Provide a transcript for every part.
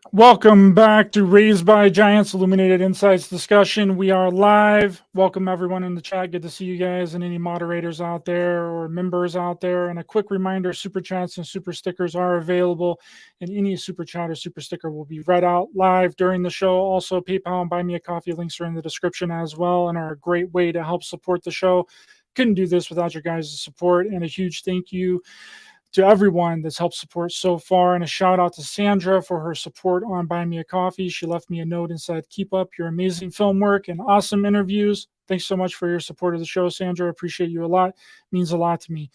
Welcome back to Raised by Giants Illuminated Insights Discussion. We are live. Welcome everyone in the chat. Good to see you guys and any moderators out there or members out there. And a quick reminder, super chats and super stickers are available, and any super chat or super sticker will be read out live during the show. Also, PayPal and Buy Me a Coffee links are in the description as well and are a great way to help support the show. Couldn't do this without your guys' support, and a huge thank you to everyone that's helped support so far. And a shout out to Sandra for her support on Buy Me a Coffee. She left me a note and said, keep up your amazing film work and awesome interviews. Thanks so much for your support of the show, Sandra. Appreciate you a lot. It means a lot to me.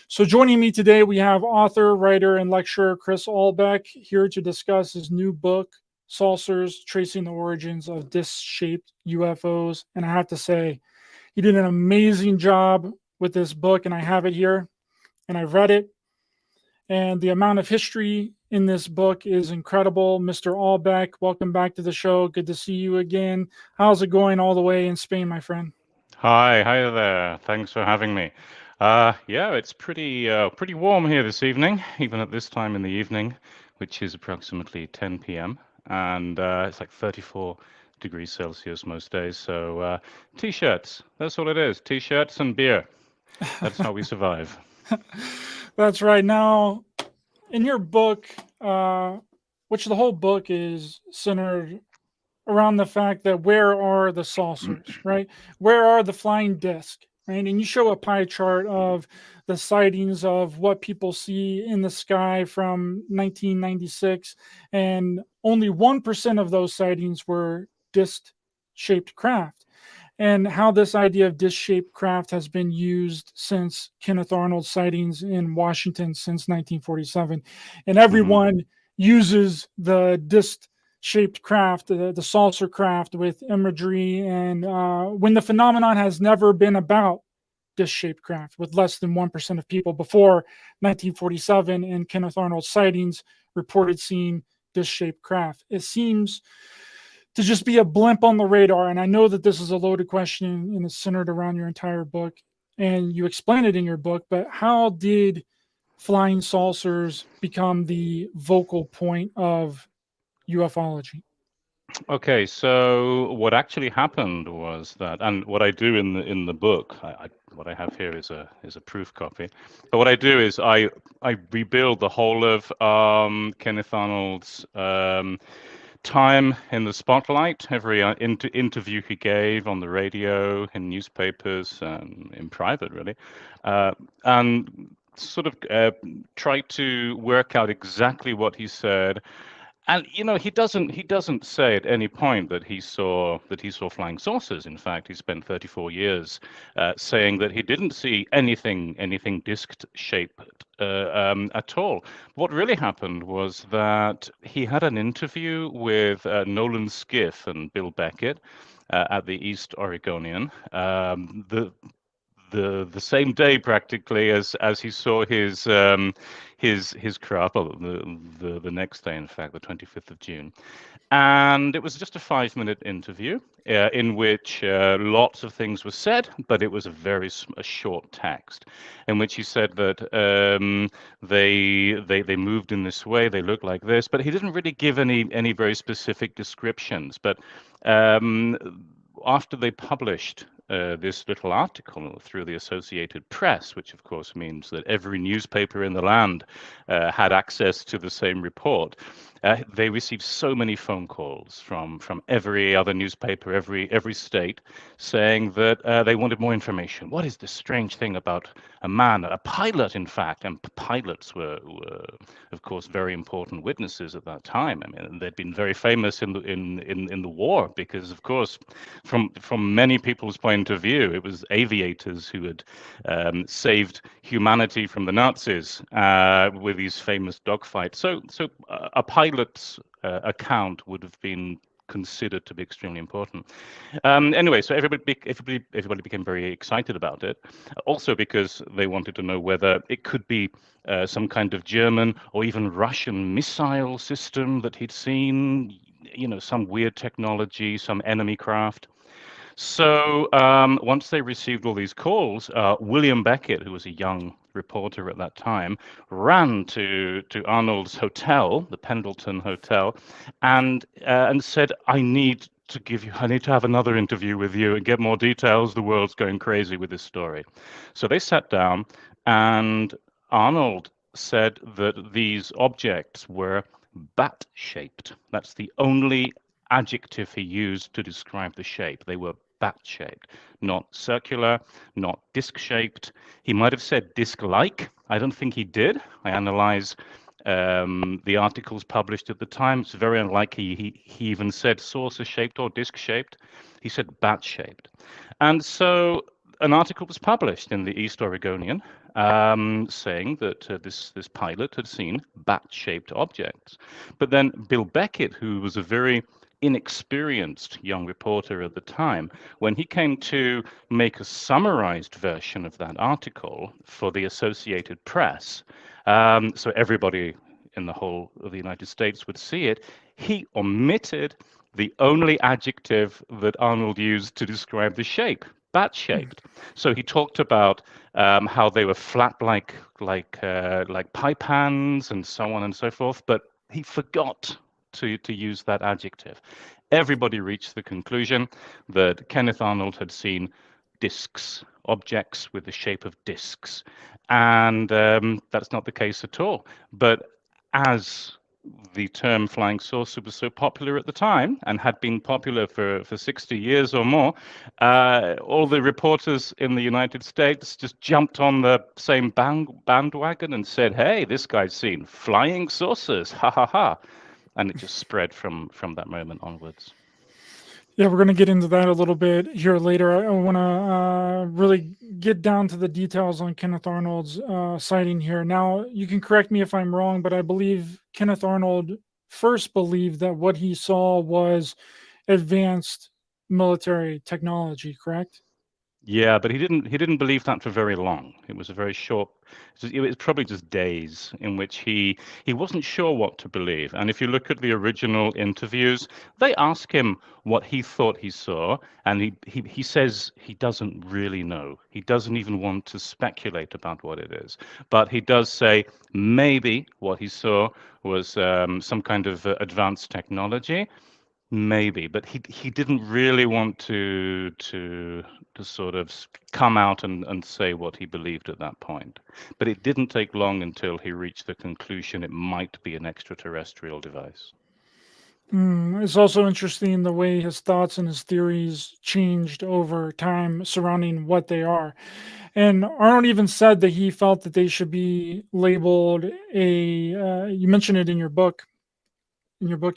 So joining me today, we have author, writer, and lecturer Chris Aubeck here to discuss his new book, Saucers, Tracing the Origins of Disk-Shaped UFOs. And I have to say, he did an amazing job with this book, and I have it here, and I read it. And the amount of history in this book is incredible. Mr. Aubeck, welcome back to the show. Good to see you again. How's it going all the way in Spain, my friend? Hi there. Thanks for having me. Yeah, it's pretty warm here this evening, even at this time in the evening, which is approximately 10 p.m. And it's like 34 degrees Celsius most days. So t-shirts, that's all it is. T-shirts and beer. That's how we survive. That's right. Now, in your book, which the whole book is centered around the fact that where are the saucers, right? Where are the flying discs, right? And you show a pie chart of the sightings of what people see in the sky from 1996, and only 1% of those sightings were disc-shaped craft. And how this idea of disc-shaped craft has been used since Kenneth Arnold's sightings in Washington since 1947. And everyone uses the disc-shaped craft, the saucer craft with imagery. And when the phenomenon has never been about disc-shaped craft, with less than 1% of people before 1947 and Kenneth Arnold's sightings reported seeing disc-shaped craft. It seems to just be a blimp on the radar. And I know that this is a loaded question and it's centered around your entire book, and you explain it in your book, but how did flying saucers become the vocal point of ufology? Okay, so what actually happened was that, and what I do in the book, what I have here is a proof copy. But what I do is I rebuild the whole of Kenneth Arnold's time in the spotlight, every interview he gave on the radio, in newspapers, in private, really, and sort of try to work out exactly what he said. And he doesn't say at any point that he saw flying saucers. In fact, he spent 34 years saying that he didn't see anything disc-shaped at all. What really happened was that he had an interview with Nolan Skiff and Bill Beckett at the East Oregonian. The same day practically as he saw his craft, well, the next day, in fact, the 25th of June. And it was just a 5-minute interview in which lots of things were said, but it was a short text in which he said that they moved in this way, they looked like this, but he didn't really give any very specific descriptions. But after they published this little article through the Associated Press, which of course means that every newspaper in the land had access to the same report. They received so many phone calls from every other newspaper, every state, saying that they wanted more information. What is this strange thing about a man, a pilot, in fact? And pilots were of course, very important witnesses at that time. I mean, they'd been very famous in the war because, of course, from many people's point of view, it was aviators who had saved humanity from the Nazis with these famous dogfights. So a pilot's account would have been considered to be extremely important. Anyway, so everybody became very excited about it. Also because they wanted to know whether it could be some kind of German or even Russian missile system that he'd seen, some weird technology, some enemy craft. So once they received all these calls, William Beckett, who was a young reporter at that time, ran to Arnold's hotel, the Pendleton Hotel, and said, I need to have another interview with you and get more details. The world's going crazy with this story. So they sat down, and Arnold said that these objects were bat-shaped. That's the only adjective he used to describe the shape. They were bat-shaped, not circular, not disc-shaped. He might have said disc-like. I don't think he did. I analyze the articles published at the time. It's very unlikely he even said saucer-shaped or disc-shaped. He said bat-shaped. And so an article was published in the East Oregonian saying that this pilot had seen bat-shaped objects. But then Bill Beckett, who was a very inexperienced young reporter at the time, when he came to make a summarized version of that article for the Associated Press, so everybody in the whole of the United States would see it, he omitted the only adjective that Arnold used to describe the shape, bat-shaped. So he talked about how they were flat like pie pans and so on and so forth, but he forgot to use that adjective. Everybody reached the conclusion that Kenneth Arnold had seen discs, objects with the shape of discs, and that's not the case at all. But as the term flying saucer was so popular at the time and had been popular for 60 years or more, all the reporters in the United States just jumped on the same bandwagon and said, hey, this guy's seen flying saucers, ha ha ha. And it just spread from that moment onwards. Yeah, we're going to get into that a little bit here later. I want to really get down to the details on Kenneth Arnold's sighting here. Now, you can correct me if I'm wrong, but I believe Kenneth Arnold first believed that what he saw was advanced military technology, correct? Yeah, but he didn't believe that for very long. It was a very short. It was probably just days in which he wasn't sure what to believe. And if you look at the original interviews, they ask him what he thought he saw, and he says he doesn't really know. He doesn't even want to speculate about what it is. But he does say maybe what he saw was some kind of advanced technology. Maybe, but he didn't really want to sort of come out and say what he believed at that point. But it didn't take long until he reached the conclusion it might be an extraterrestrial device. It's also interesting the way his thoughts and his theories changed over time surrounding what they are. And Arnold even said that he felt that they should be labeled you mentioned it in your book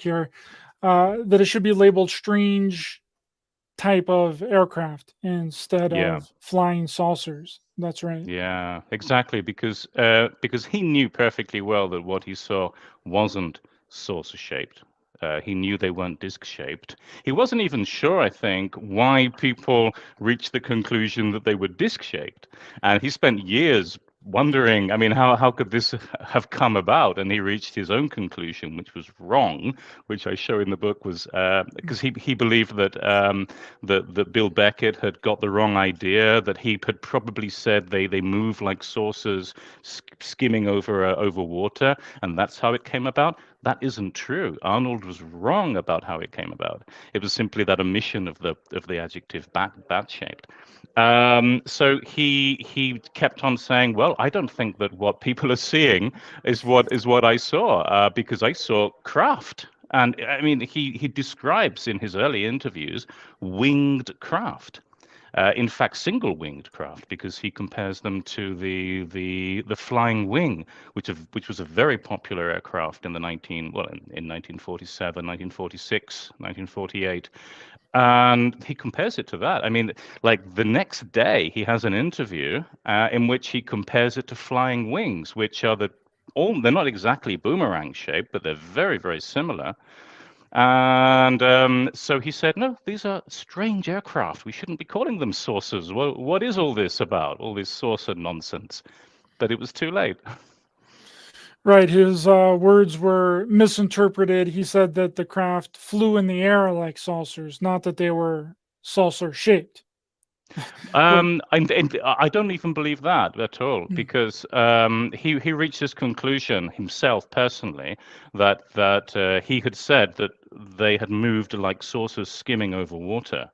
here, that it should be labeled strange type of aircraft instead of flying saucers. That's right. Yeah, exactly. Because he knew perfectly well that what he saw wasn't saucer shaped. He knew they weren't disc shaped. He wasn't even sure, I think, why people reached the conclusion that they were disc shaped. And he spent years wondering, I mean, how could this have come about? And he reached his own conclusion, which was wrong, which I show in the book was because he believed that that Bill Beckett had got the wrong idea, that he had probably said they move like saucers skimming over water, and that's how it came about. That isn't true. Arnold was wrong about how it came about. It was simply that omission of the adjective bat-shaped. So he kept on saying, well, I don't think that what people are seeing is what I saw, because I saw craft. And I mean, he describes in his early interviews winged craft. In fact, single-winged craft, because he compares them to the flying wing, which was a very popular aircraft in in 1947, 1946, 1948. And he compares it to that. I mean, like the next day, he has an interview in which he compares it to flying wings, which are they're not exactly boomerang shaped, but they're very, very similar. And so he said, no, these are strange aircraft. We shouldn't be calling them saucers. What is all this about, all this saucer nonsense? But it was too late. Right. His words were misinterpreted. He said that the craft flew in the air like saucers, not that they were saucer shaped. And I don't even believe that at all, Hmm. because he reached this conclusion himself personally that he had said that they had moved like saucers skimming over water.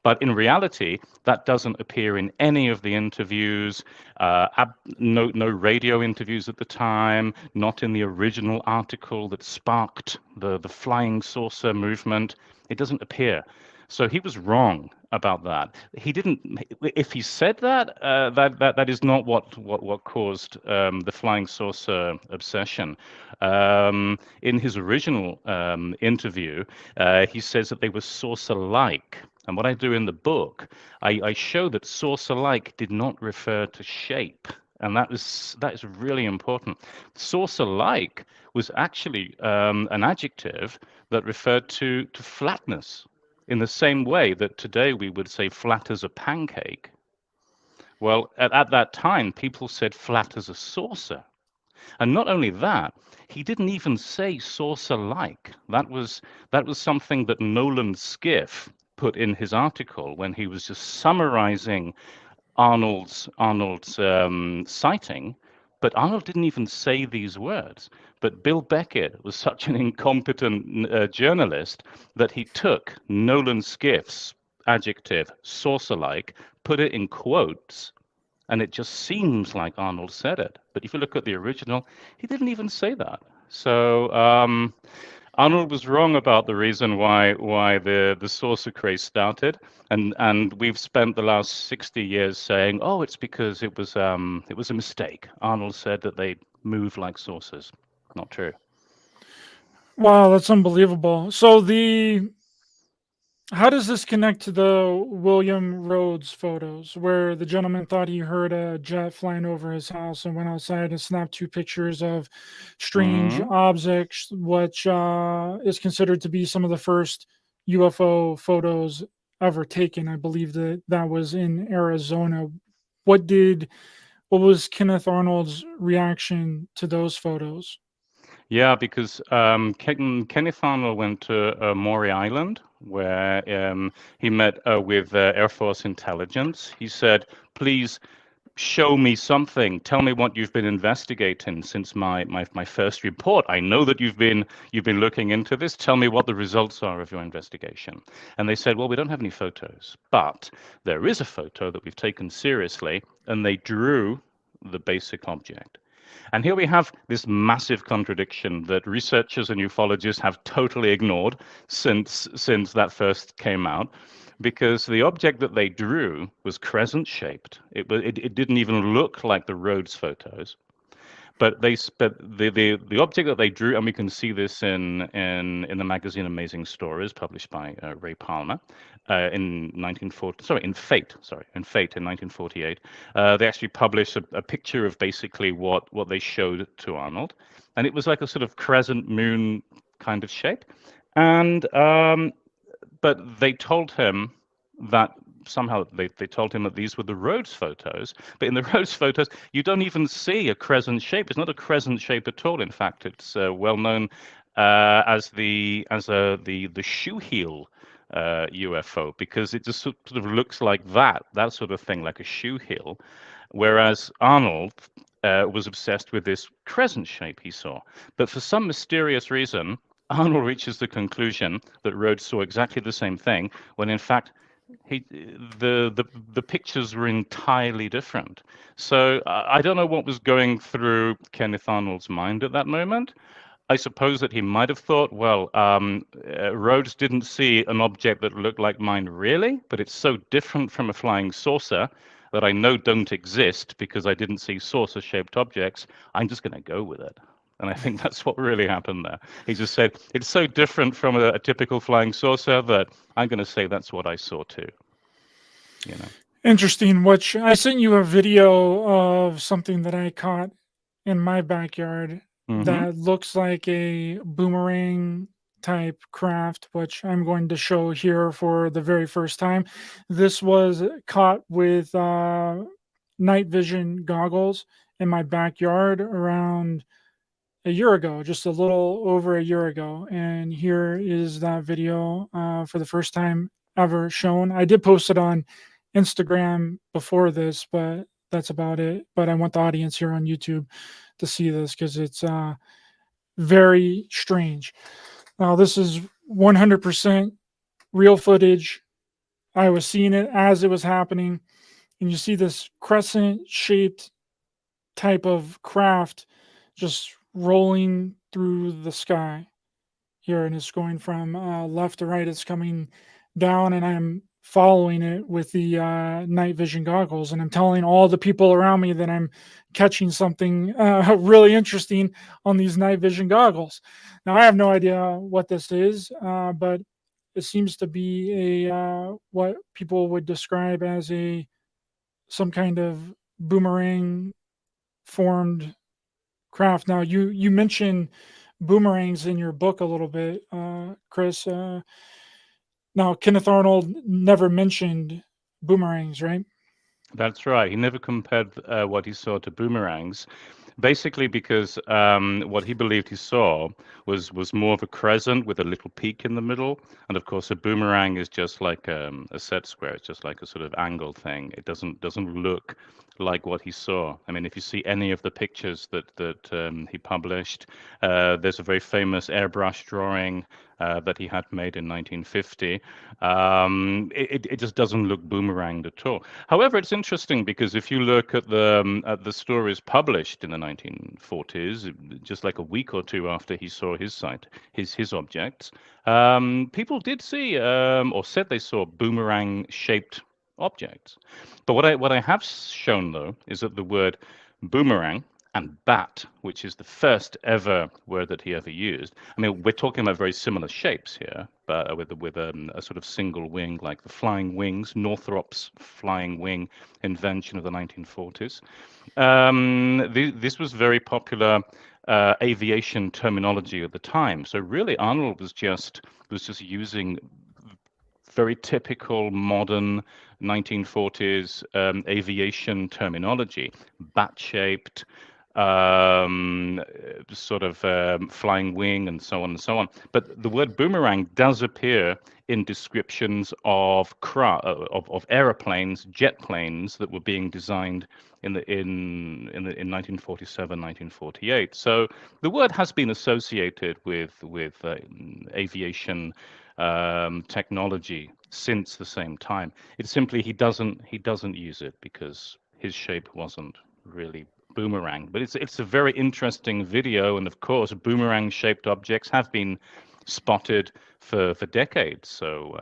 But in reality, that doesn't appear in any of the interviews, no radio interviews at the time, not in the original article that sparked the flying saucer movement. It doesn't appear. So he was wrong about that. He didn't. If he said that, that is not what caused the flying saucer obsession. In his original interview, he says that they were saucer-like. And what I do in the book, I show that saucer-like did not refer to shape. And that is really important. Saucer-like was actually an adjective that referred to flatness, in the same way that today we would say flat as a pancake. Well, at that time, people said flat as a saucer. And not only that, he didn't even say saucer-like. That was something that Nolan Skiff put in his article when he was just summarizing Arnold's sighting. But Arnold didn't even say these words. But Bill Beckett was such an incompetent journalist that he took Nolan Skiff's adjective saucer-like, put it in quotes, and it just seems like Arnold said it. But if you look at the original, he didn't even say that. So Arnold was wrong about the reason why the saucer craze started, and we've spent the last 60 years saying, oh, it's because it was a mistake. Arnold said that they move like saucers. Not true. Wow, that's unbelievable. So how does this connect to the William Rhodes photos, where the gentleman thought he heard a jet flying over his house and went outside and snapped two pictures of strange Hmm. objects, which is considered to be some of the first UFO photos ever taken? I believe that was in Arizona. What was Kenneth Arnold's reaction to those photos? Yeah, because Kenneth Arnold went to Maury Island, where he met with Air Force intelligence. He said, please show me something. Tell me what you've been investigating since my first report. I know that you've been looking into this. Tell me what the results are of your investigation. And they said, well, we don't have any photos, but there is a photo that we've taken seriously, and they drew the basic object. And here we have this massive contradiction that researchers and ufologists have totally ignored since that first came out, because the object that they drew was crescent shaped. It didn't even look like the Rhodes photos. But the object that they drew, and we can see this in the magazine Amazing Stories, published by Ray Palmer in 1940. Sorry, in Fate. Sorry, in Fate in 1948. They actually published a picture of basically what they showed to Arnold, and it was like a sort of crescent moon kind of shape. And but they told him that somehow they told him that these were the Rhodes photos. But in the Rhodes photos, you don't even see a crescent shape. It's not a crescent shape at all. In fact, it's well known as the shoe heel UFO, because it just sort of looks like that sort of thing, like a shoe heel. Whereas Arnold was obsessed with this crescent shape he saw. But for some mysterious reason, Arnold reaches the conclusion that Rhodes saw exactly the same thing, when in fact the pictures were entirely different. So I don't know what was going through Kenneth Arnold's mind at that moment. I suppose that he might have thought, well, Rhodes didn't see an object that looked like mine really, but it's so different from a flying saucer that I know don't exist because I didn't see saucer-shaped objects. I'm just going to go with it. And I think that's what really happened there. He just said, it's so different from a typical flying saucer that I'm going to say that's what I saw too. You know. Interesting. Which I sent you a video of something that I caught in my backyard Mm-hmm. that looks like a boomerang type craft, which I'm going to show here for the very first time. This was caught with night vision goggles in my backyard around a year ago, just a little over a year ago. And here is that video for the first time ever shown. I did post it on Instagram before this, but that's about it. But I want the audience here on YouTube to see this because it's very strange. Now, this is 100% real footage. I was seeing it as it was happening, and you see this crescent shaped type of craft just rolling through the sky here, and it's going from left to right. It's coming down, and I'm following it with the night vision goggles, and I'm telling all the people around me that I'm catching something really interesting on these night vision goggles. Now, I have no idea what this is, but it seems to be a what people would describe as a some kind of boomerang formed craft. Now, you mentioned boomerangs in your book a little bit, Chris. Now, Kenneth Arnold never mentioned boomerangs, right? That's right. He never compared what he saw to boomerangs, basically because what he believed he saw was more of a crescent with a little peak in the middle, and of course a boomerang is just like a set square. It's just like a sort of angled thing. It doesn't look like what he saw. I mean, if you see any of the pictures that he published, there's a very famous airbrush drawing that he had made in 1950. It just doesn't look boomeranged at all. However, it's interesting because if you look at the stories published in the 1940s, just like a week or two after he saw his objects, people did see or said they saw boomerang-shaped objects. But what I have shown though is that the word boomerang and bat, which is the first ever word that he ever used. I mean, we're talking about very similar shapes here, but with a sort of single wing, like the flying wings, Northrop's flying wing invention of the 1940s. This was very popular aviation terminology at the time. So really, Arnold was just using very typical modern 1940s aviation terminology, bat-shaped, sort of flying wing, and so on and so on. But the word boomerang does appear in descriptions of aeroplanes, jet planes that were being designed in 1947, 1948. So the word has been associated with aviation technology since the same time. It's simply he doesn't use it because his shape wasn't really boomerang. But it's a very interesting video, and of course boomerang shaped objects have been spotted for decades. So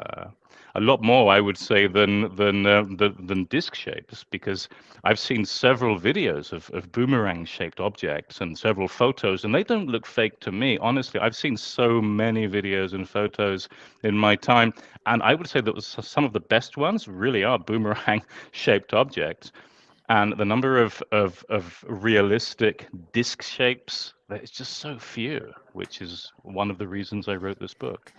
a lot more, I would say, than disc shapes, because I've seen several videos of boomerang shaped objects and several photos, and they don't look fake to me. Honestly, I've seen so many videos and photos in my time, and I would say that some of the best ones really are boomerang shaped objects. And the number of realistic disc shapes, it's just so few, which is one of the reasons I wrote this book.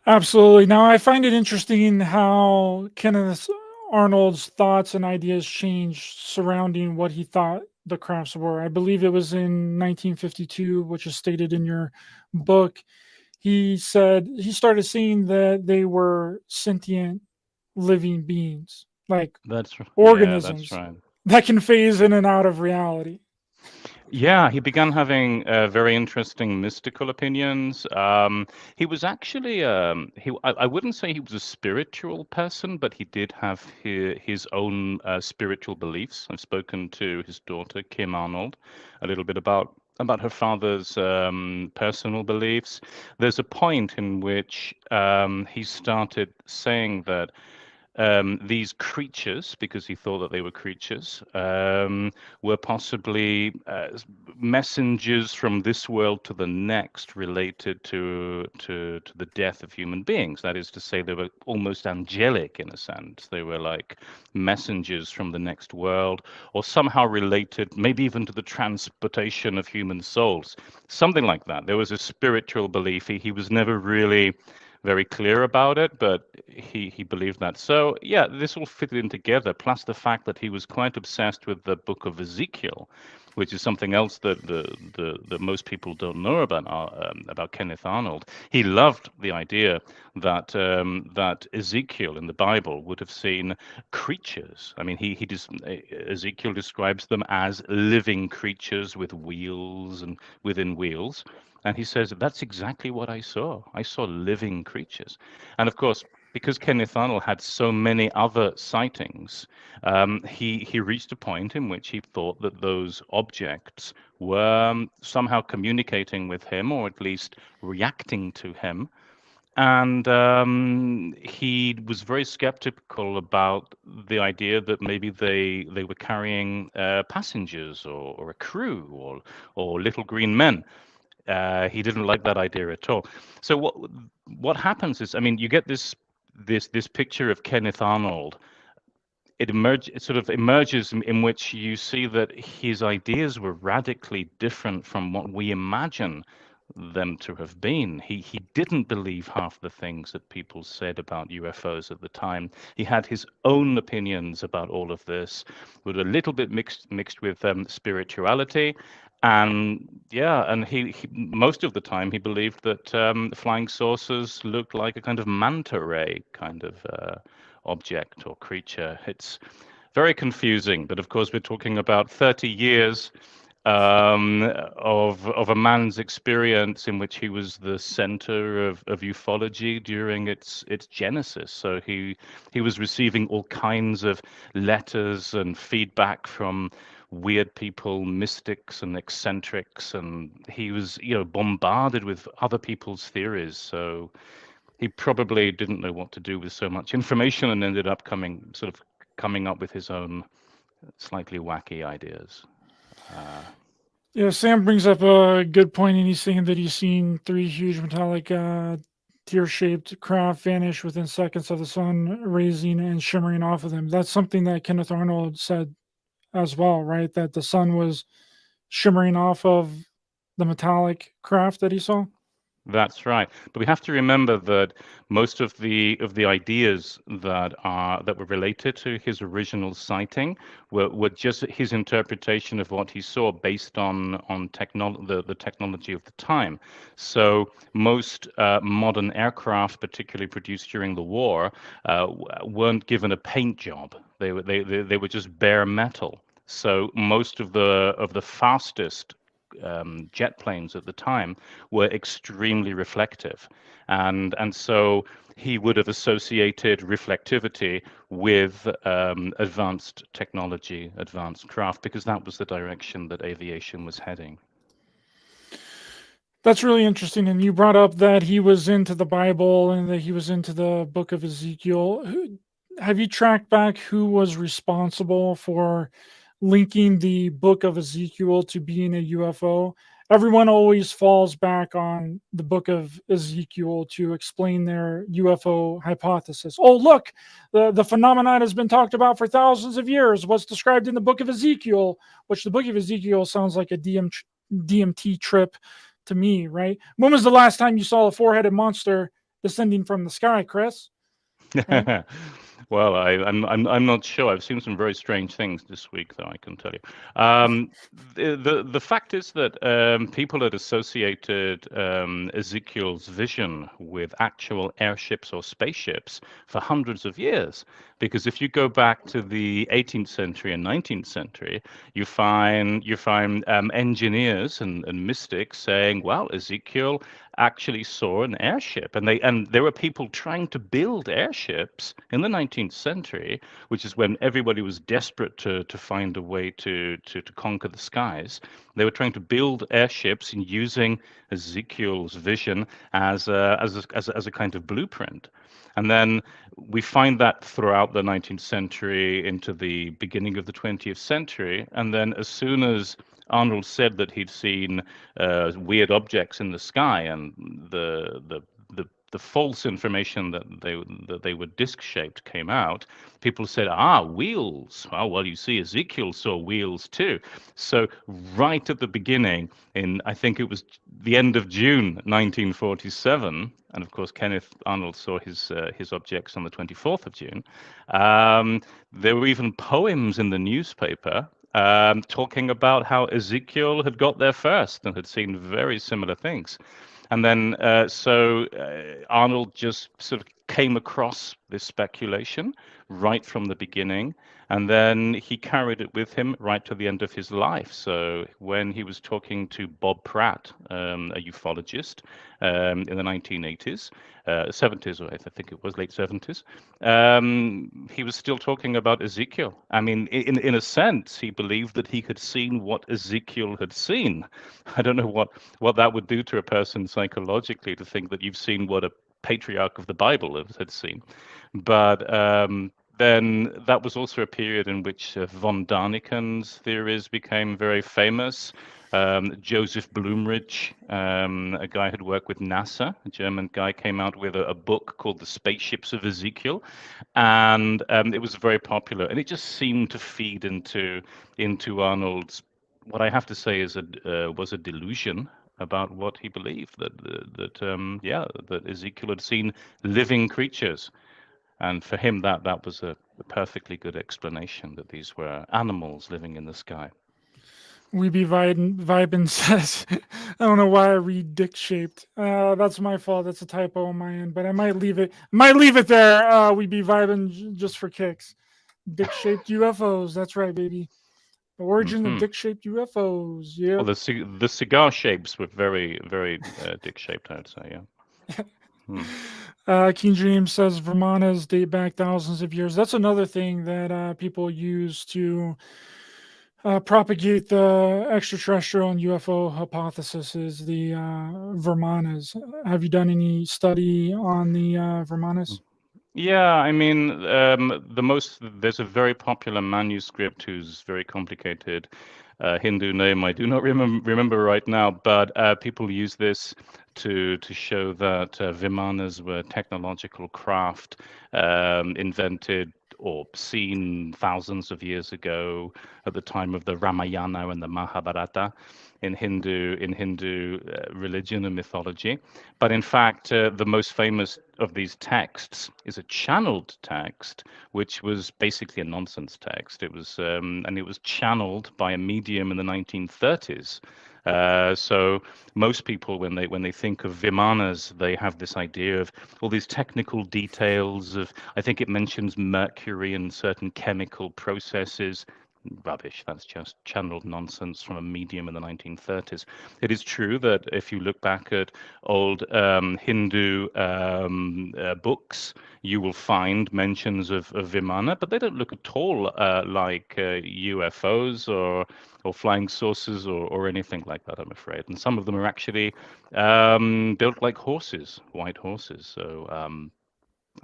Absolutely. Now, I find it interesting how Kenneth Arnold's thoughts and ideas changed surrounding what he thought the crafts were. I believe it was in 1952, which is stated in your book. He said he started seeing that they were sentient living beings, like organisms that can phase in and out of reality. Yeah, he began having very interesting mystical opinions. He was actually, I wouldn't say he was a spiritual person, but he did have his own spiritual beliefs. I've spoken to his daughter, Kim Arnold, a little bit about her father's personal beliefs. There's a point in which he started saying that these creatures, because he thought that they were creatures, were possibly messengers from this world to the next related to the death of human beings. That is to say, they were almost angelic in a sense. They were like messengers from the next world, or somehow related, maybe even to the transportation of human souls, something like that. There was a spiritual belief. He was never really very clear about it, but he believed that. So yeah, this all fitted in together. Plus the fact that he was quite obsessed with the Book of Ezekiel, which is something else that that most people don't know about Kenneth Arnold. He loved the idea that that Ezekiel in the Bible would have seen creatures. I mean, Ezekiel describes them as living creatures with wheels and within wheels. And he says, that's exactly what I saw. I saw living creatures. And of course, because Kenneth Arnold had so many other sightings, he reached a point in which he thought that those objects were somehow communicating with him, or at least reacting to him. And he was very skeptical about the idea that maybe they were carrying passengers or a crew or little green men. He didn't like that idea at all. So what happens is, I mean, you get this picture of Kenneth Arnold. It sort of emerges in which you see that his ideas were radically different from what we imagine them to have been. He didn't believe half the things that people said about UFOs at the time. He had his own opinions about all of this, with a little bit mixed with spirituality. And yeah, and he most of the time he believed that flying saucers looked like a kind of manta ray kind of object or creature. It's very confusing, but of course we're talking about 30 years of a man's experience in which he was the center of ufology during its genesis. So he was receiving all kinds of letters and feedback from weird people, mystics and eccentrics, and he was, bombarded with other people's theories. So he probably didn't know what to do with so much information and ended up coming up with his own slightly wacky ideas. Yeah, Sam brings up a good point, and he's saying that he's seen 3 huge metallic tear-shaped craft vanish within seconds of the sun raising and shimmering off of them. That's something that Kenneth Arnold said as well, right? That the sun was shimmering off of the metallic craft that he saw. That's right. But we have to remember that most of the ideas that were related to his original sighting were just his interpretation of what he saw based on the technology of the time. So most modern aircraft, particularly produced during the war, weren't given a paint job. They were just bare metal. So most of the fastest jet planes at the time were extremely reflective, and so he would have associated reflectivity with advanced technology, advanced craft, because that was the direction that aviation was heading. That's really interesting. And you brought up that he was into the Bible and that he was into the book of Ezekiel. Have you tracked back who was responsible for linking the book of Ezekiel to being a UFO? Everyone always falls back on the book of Ezekiel to explain their UFO hypothesis. Oh, look, the phenomenon has been talked about for thousands of years. What's described in the book of Ezekiel, which the book of Ezekiel sounds like a DMT trip to me, right? When was the last time you saw a 4-headed monster descending from the sky, Chris? Right? Well, I'm not sure. I've seen some very strange things this week, though, I can tell you. The fact is that people had associated Ezekiel's vision with actual airships or spaceships for hundreds of years. Because if you go back to the 18th century and 19th century, you find engineers and mystics saying, well, Ezekiel actually saw an airship, and there were people trying to build airships in the 19th century, which is when everybody was desperate to find a way to conquer the skies. They were trying to build airships and using Ezekiel's vision as a kind of blueprint. And then we find that throughout the 19th century into the beginning of the 20th century. And then as soon as Arnold said that he'd seen weird objects in the sky, and the the false information that they were disc shaped came out, people said, wheels. Oh, well, you see, Ezekiel saw wheels too. So right at the beginning, I think it was the end of June 1947, and of course Kenneth Arnold saw his objects on the 24th of June. There were even poems in the newspaper talking about how Ezekiel had got there first and had seen very similar things. And then Arnold just sort of came across this speculation right from the beginning, and then he carried it with him right to the end of his life. So when he was talking to Bob Pratt, a ufologist, in the 1980s, 70s, or I think it was late 70s, he was still talking about Ezekiel. I mean, in a sense, he believed that he had seen what Ezekiel had seen. I don't know what that would do to a person psychologically, to think that you've seen what a patriarch of the Bible had seen. But then that was also a period in which von Daniken's theories became very famous. Joseph Blumrich, a guy who'd worked with NASA, a German guy, came out with a book called The Spaceships of Ezekiel, and it was very popular, and it just seemed to feed into Arnold's, what I have to say is was a delusion about what he believed, that Ezekiel had seen living creatures. And for him, that was a perfectly good explanation, that these were animals living in the sky. We be vibin says, I don't know why I read dick shaped. That's my fault. That's a typo on my end, but I might leave it. There. We be vibin just for kicks. Dick shaped UFOs. That's right, baby. The origin of dick shaped UFOs. Yeah. Well, the cigar shapes were very, very dick shaped, I'd say. Yeah. King James says Vermanas date back thousands of years. That's another thing that people use to propagate the extraterrestrial and UFO hypothesis, is the Vermanas. Have you done any study on the Vermanas? Yeah, I mean, there's a very popular manuscript whose very complicated Hindu name I do not remember right now, but people use this to show that Vimanas were technological craft invented or seen thousands of years ago at the time of the Ramayana and the Mahabharata in Hindu religion and mythology. But in fact, the most famous of these texts is a channeled text, which was basically a nonsense text. It was and it was channeled by a medium in the 1930s. So most people, when they think of Vimanas, they have this idea of all these technical details of, I think it mentions mercury and certain chemical processes. Rubbish. That's just channeled nonsense from a medium in the 1930s. It is true that if you look back at old Hindu books, you will find mentions of Vimana, but they don't look at all like UFOs or flying saucers or anything like that, I'm afraid. And some of them are actually built like horses, white horses. So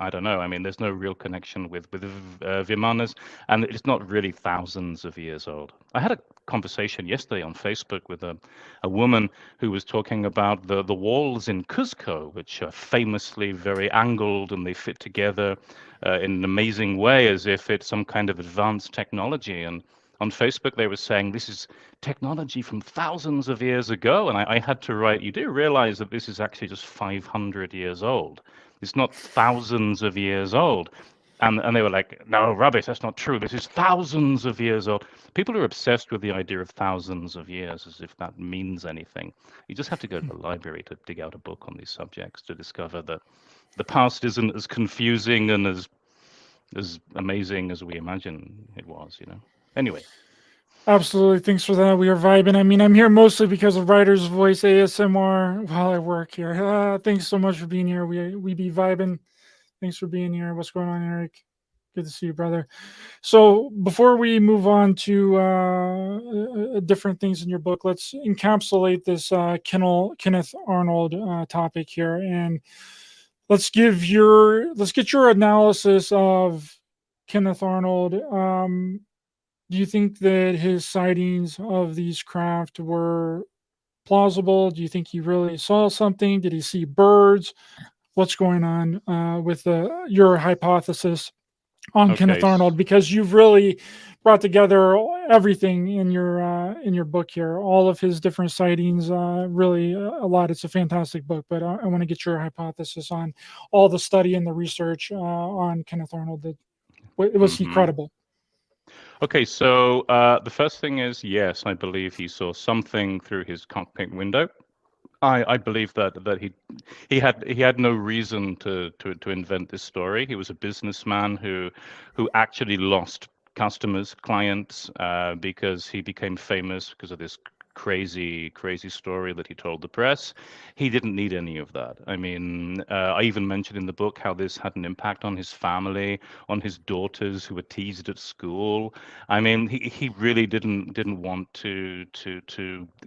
I don't know. I mean, there's no real connection with Vimanas, and it's not really thousands of years old. I had a conversation yesterday on Facebook with a woman who was talking about the walls in Cuzco, which are famously very angled, and they fit together in an amazing way, as if it's some kind of advanced technology. And on Facebook, they were saying this is technology from thousands of years ago. And I had to write, you do realize that this is actually just 500 years old. It's not thousands of years old. And they were like, no, rubbish, that's not true. This is thousands of years old. People are obsessed with the idea of thousands of years, as if that means anything. You just have to go to the library to dig out a book on these subjects to discover that the past isn't as confusing and as amazing as we imagine it was, Anyway. Absolutely. Thanks for that. We are vibing. I mean, I'm here mostly because of Writer's Voice ASMR while I work here. Thanks so much for being here. We be vibing. Thanks for being here. What's going on, Eric? Good to see you, brother. So before we move on to different things in your book, let's encapsulate this Kenneth Arnold topic here, and let's get your analysis of Kenneth Arnold. Do you think that his sightings of these craft were plausible? Do you think he really saw something? Did he see birds? what's going on with your hypothesis on Kenneth Okay. Arnold, because you've really brought together everything in your book here, all of his different sightings. Really, a lot. It's a fantastic book, but I want to get your hypothesis on all the study and the research on Kenneth Arnold. That was he Mhm. credible? Okay, so the first thing is, yes, I believe he saw something through his cockpit window. I believe that he had no reason to invent this story. He was a businessman who actually lost customers, clients, because he became famous because of this crazy story that he told the press. He didn't need any of that. I mean, I even mentioned in the book how this had an impact on his family, on his daughters who were teased at school. I mean, he really didn't want to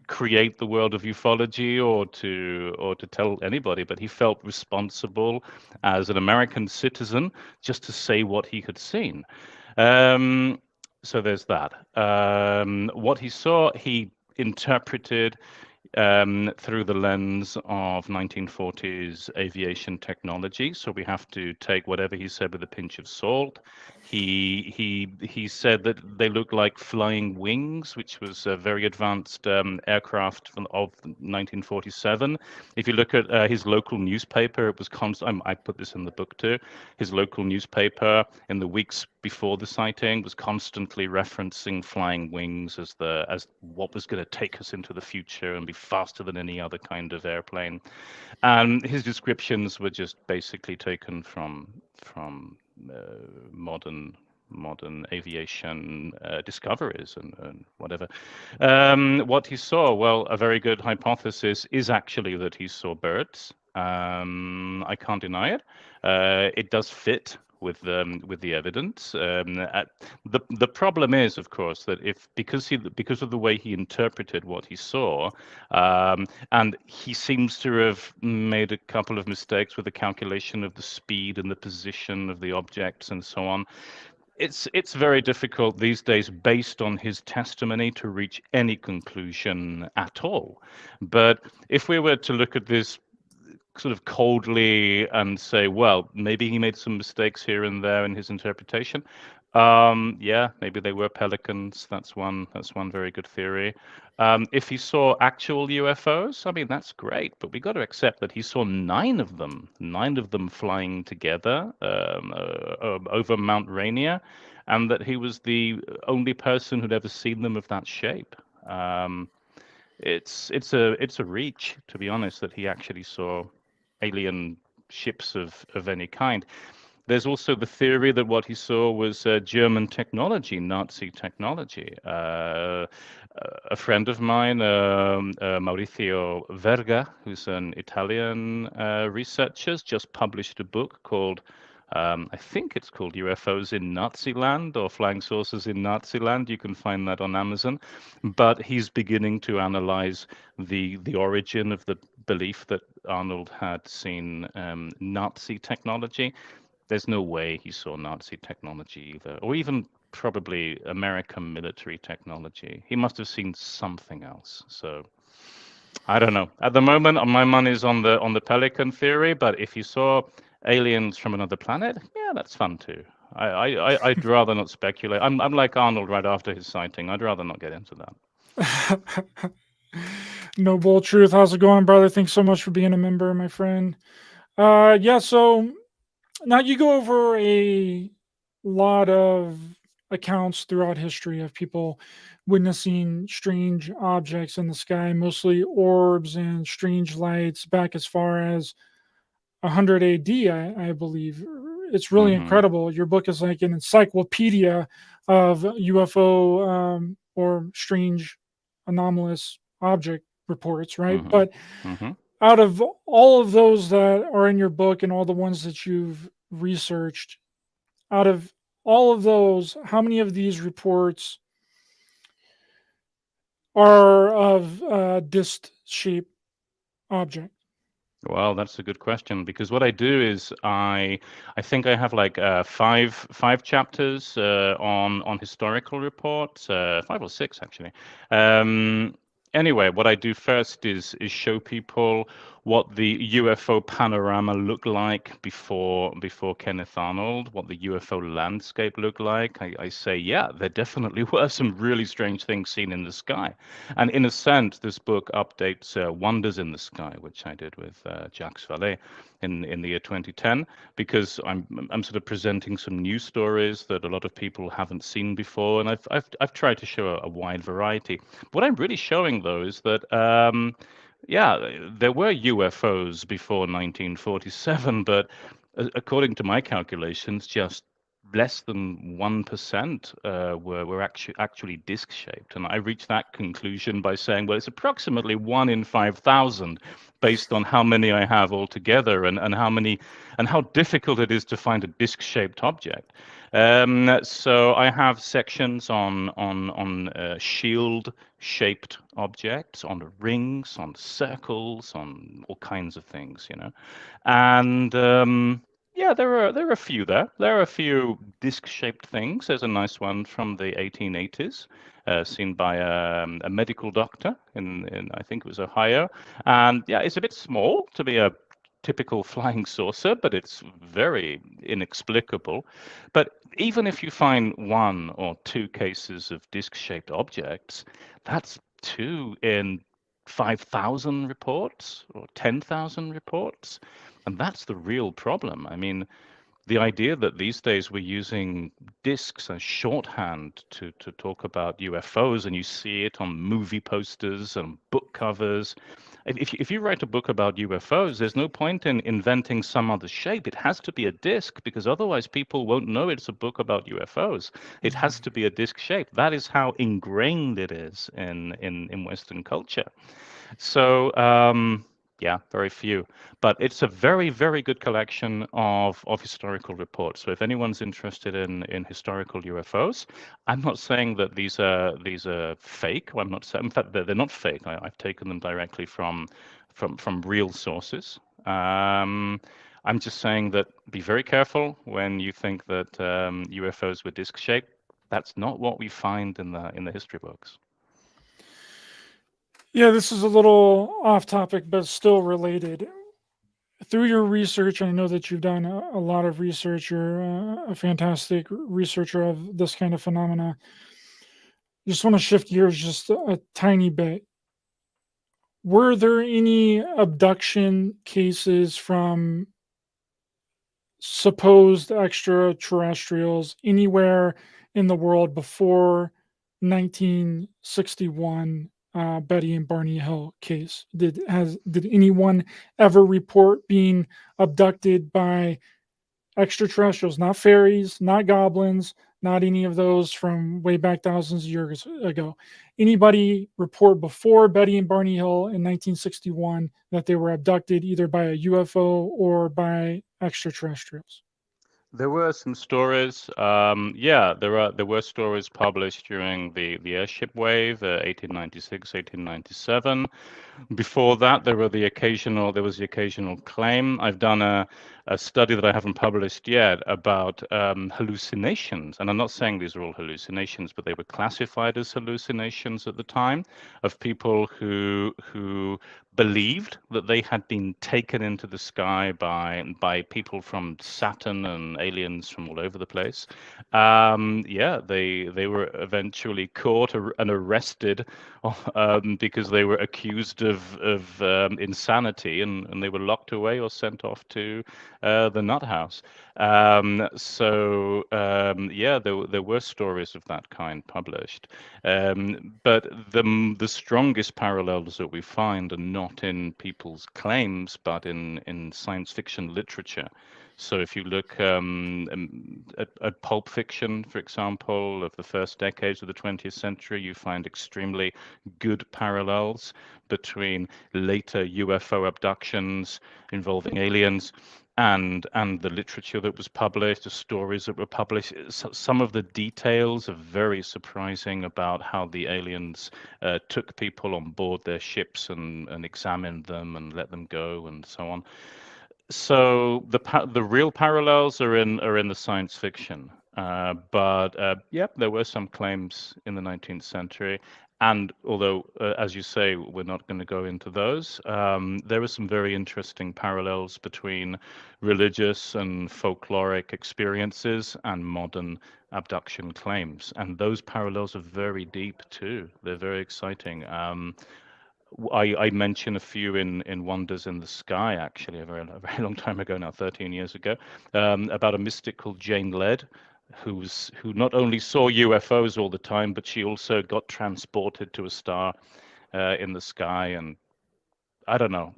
create the world of ufology or to tell anybody, but he felt responsible as an American citizen just to say what he had seen. So there's that. What he saw, he interpreted through the lens of 1940s aviation technology. So we have to take whatever he said with a pinch of salt. He said that they looked like flying wings, which was a very advanced aircraft of 1947. If you look at his local newspaper, it was constant. I put this in the book too. His local newspaper in the weeks before the sighting was constantly referencing flying wings as what was going to take us into the future and be faster than any other kind of airplane. And his descriptions were just basically taken from modern aviation discoveries and whatever. What he saw, well, a very good hypothesis is actually that he saw birds. I can't deny it. It does fit with the evidence. The problem is, of course, that because of the way he interpreted what he saw, and he seems to have made a couple of mistakes with the calculation of the speed and the position of the objects and so on. It's very difficult these days, based on his testimony, to reach any conclusion at all. But if we were to look at this sort of coldly and say, well, maybe he made some mistakes here and there in his interpretation. Yeah, maybe they were pelicans. That's one very good theory. If he saw actual UFOs, I mean, that's great, but we got to accept that he saw nine of them flying together over Mount Rainier, and that he was the only person who'd ever seen them of that shape. It's a reach, to be honest, that he actually saw alien ships of any kind. There's also the theory that what he saw was German technology, Nazi technology. A friend of mine, Maurizio Verga, who's an Italian researcher, just published a book called, I think it's called UFOs in Nazi Land or Flying Saucers in Nazi Land. You can find that on Amazon. But he's beginning to analyze the origin of the belief that Arnold had seen Nazi technology. There's no way he saw Nazi technology either, or even probably American military technology. He must have seen something else. So I don't know. At the moment, my money's on the pelican theory, but if you saw aliens from another planet, yeah, that's fun too. I'd rather not speculate. I'm like Arnold right after his sighting. I'd rather not get into that. Noble Truth, how's it going, brother? Thanks so much for being a member, my friend. Yeah, so now you go over a lot of accounts throughout history of people witnessing strange objects in the sky, mostly orbs and strange lights back as far as 100 AD, I believe. It's really Mm-hmm. incredible. Your book is like an encyclopedia of UFO or strange anomalous object reports, right? Mm-hmm. But Mm-hmm. out of all of those that are in your book and all the ones that you've researched, out of all of those, how many of these reports are of disc-shaped object? Well, that's a good question, because what I do is I think I have like five chapters on historical reports, 5 or 6 actually. Anyway, what I do first is show people what the UFO panorama looked like before Kenneth Arnold, what the UFO landscape looked like, I say, yeah, there definitely were some really strange things seen in the sky. And in a sense, this book updates Wonders in the Sky, which I did with Jacques Vallée in the year 2010, because I'm sort of presenting some news stories that a lot of people haven't seen before, and I've tried to show a wide variety. What I'm really showing, though, is that yeah, there were UFOs before 1947, but according to my calculations, just less than 1% were actually disc shaped. And I reached that conclusion by saying, well, it's approximately 1 in 5,000 based on how many I have altogether, and how difficult it is to find a disc shaped object. So I have sections on shield shaped objects, on rings, on circles, on all kinds of things, and yeah, there are a few there. There are a few disc-shaped things. There's a nice one from the 1880s, seen by a medical doctor in I think it was Ohio. And yeah, it's a bit small to be a typical flying saucer, but it's very inexplicable. But even if you find 1 or 2 cases of disc-shaped objects, that's 2 in 5,000 reports or 10,000 reports. And that's the real problem. I mean, the idea that these days we're using discs as shorthand to talk about UFOs, and you see it on movie posters and book covers. If you write a book about UFOs, there's no point in inventing some other shape. It has to be a disc, because otherwise people won't know it's a book about UFOs. It has to be a disc shape. That is how ingrained it is in Western culture. So yeah, very few, but it's a very, very good collection of historical reports. So if anyone's interested in historical UFOs, I'm not saying that these are fake. I'm not saying, in fact, they're not fake. I've taken them directly from real sources. I'm just saying that be very careful when you think that UFOs were disc shaped. That's not what we find in the history books. Yeah, this is a little off topic, but still related. Through your research, I know that you've done a lot of research. You're a fantastic researcher of this kind of phenomena. Just want to shift gears just a tiny bit. Were there any abduction cases from supposed extraterrestrials anywhere in the world before 1961 Betty and Barney Hill case? Did anyone ever report being abducted by extraterrestrials? Not fairies, not goblins, not any of those from way back thousands of years ago. Anybody report before Betty and Barney Hill in 1961 that they were abducted either by a UFO or by extraterrestrials? There were some stories. Yeah, there were stories published during the airship wave, 1896, 1897. Before that, there was the occasional claim. I've done a study that I haven't published yet about hallucinations, and I'm not saying these are all hallucinations, but they were classified as hallucinations at the time, of people who believed that they had been taken into the sky by people from Saturn and aliens from all over the place. Yeah, they were eventually caught and arrested because they were accused of insanity, and they were locked away or sent off to the nut house. So yeah, there were stories of that kind published, but the strongest parallels that we find are not in people's claims, but in science fiction literature. So if you look at pulp fiction, for example, of the first decades of the 20th century, you find extremely good parallels between later UFO abductions involving aliens and the literature that was published, the stories that were published. Some of the details are very surprising about how the aliens took people on board their ships and examined them and let them go and so on. So the real parallels are in the science fiction, but yeah, there were some claims in the 19th century, And although, as you say, we're not going to go into those, there are some very interesting parallels between religious and folkloric experiences and modern abduction claims. And those parallels are very deep too. They're very exciting. I mentioned a few in Wonders in the Sky, actually, a very long time ago now, 13 years ago, about a mystic called Jane Led, who not only saw UFOs all the time, but she also got transported to a star in the sky. And I don't know.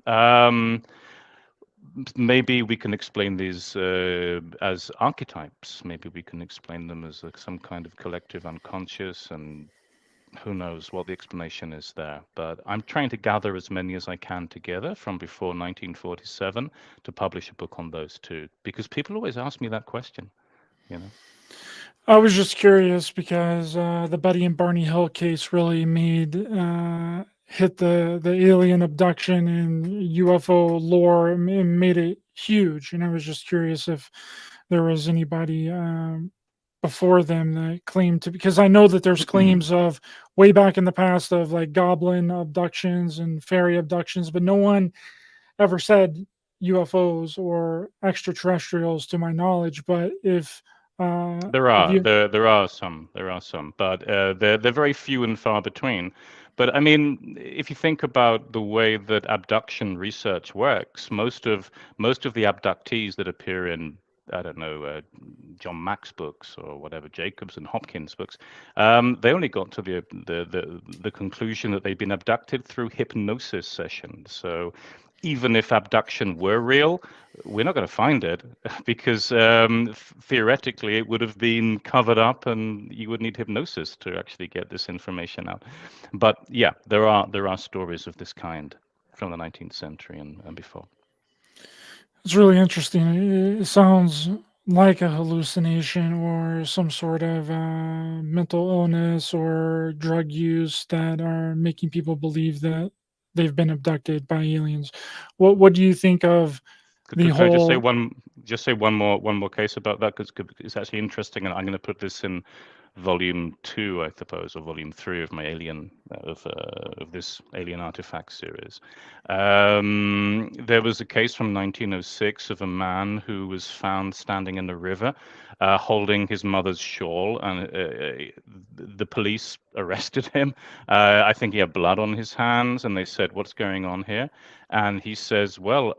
Maybe we can explain these as archetypes. Maybe we can explain them as some kind of collective unconscious, and who knows what the explanation is there. But I'm trying to gather as many as I can together from before 1947 to publish a book on those two, because people always ask me that question, you know. I was just curious because the Betty and Barney Hill case really made hit the alien abduction and UFO lore and made it huge. And I was just curious if there was anybody before them that claimed to, because I know that there's claims of way back in the past of like goblin abductions and fairy abductions, but no one ever said UFOs or extraterrestrials to my knowledge. But if There you are some, but they're very few and far between. But I mean, if you think about the way that abduction research works, most of the abductees that appear in, I don't know, John Mack's books or whatever, Jacobs and Hopkins books, they only got to the conclusion that they'd been abducted through hypnosis sessions. So even if abduction were real, we're not going to find it because theoretically it would have been covered up, and you would need hypnosis to actually get this information out. But yeah, there are stories of this kind from the 19th century and before. it's really interesting. It sounds like a hallucination or some sort of mental illness or drug use that are making people believe that they've been abducted by aliens. What do you think of the Could I just say whole? one more case about that, because it's actually interesting, and I'm going to put this in volume 2, I suppose, or volume 3 of my of this alien artifact series. There was a case from 1906 of a man who was found standing in the river, holding his mother's shawl, and the police arrested him. I think he had blood on his hands, and they said, "What's going on here?" And he says, "Well,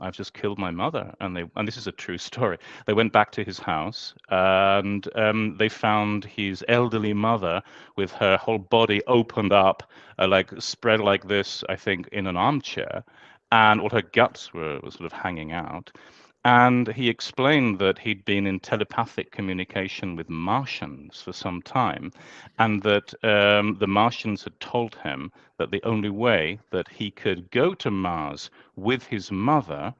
I've just killed my mother." And this is a true story. They went back to his house, and they found his elderly mother with her whole body opened up, like spread like this, I think, in an armchair, and all her guts were sort of hanging out. And he explained that he'd been in telepathic communication with Martians for some time, and that the Martians had told him that the only way that he could go to Mars with his mother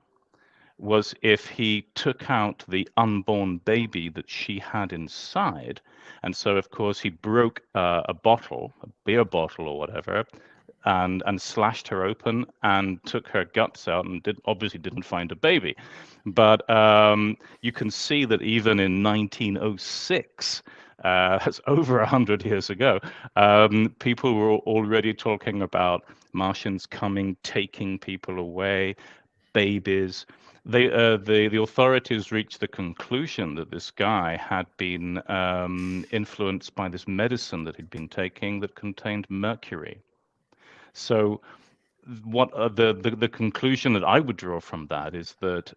was if he took out the unborn baby that she had inside. And so, of course, he broke a bottle, a beer bottle or whatever, and slashed her open and took her guts out, and obviously didn't find a baby. But you can see that even in 1906, that's over 100 years ago, people were already talking about Martians coming, taking people away, babies. The authorities reached the conclusion that this guy had been influenced by this medicine that he'd been taking that contained mercury. So what the conclusion that I would draw from that is that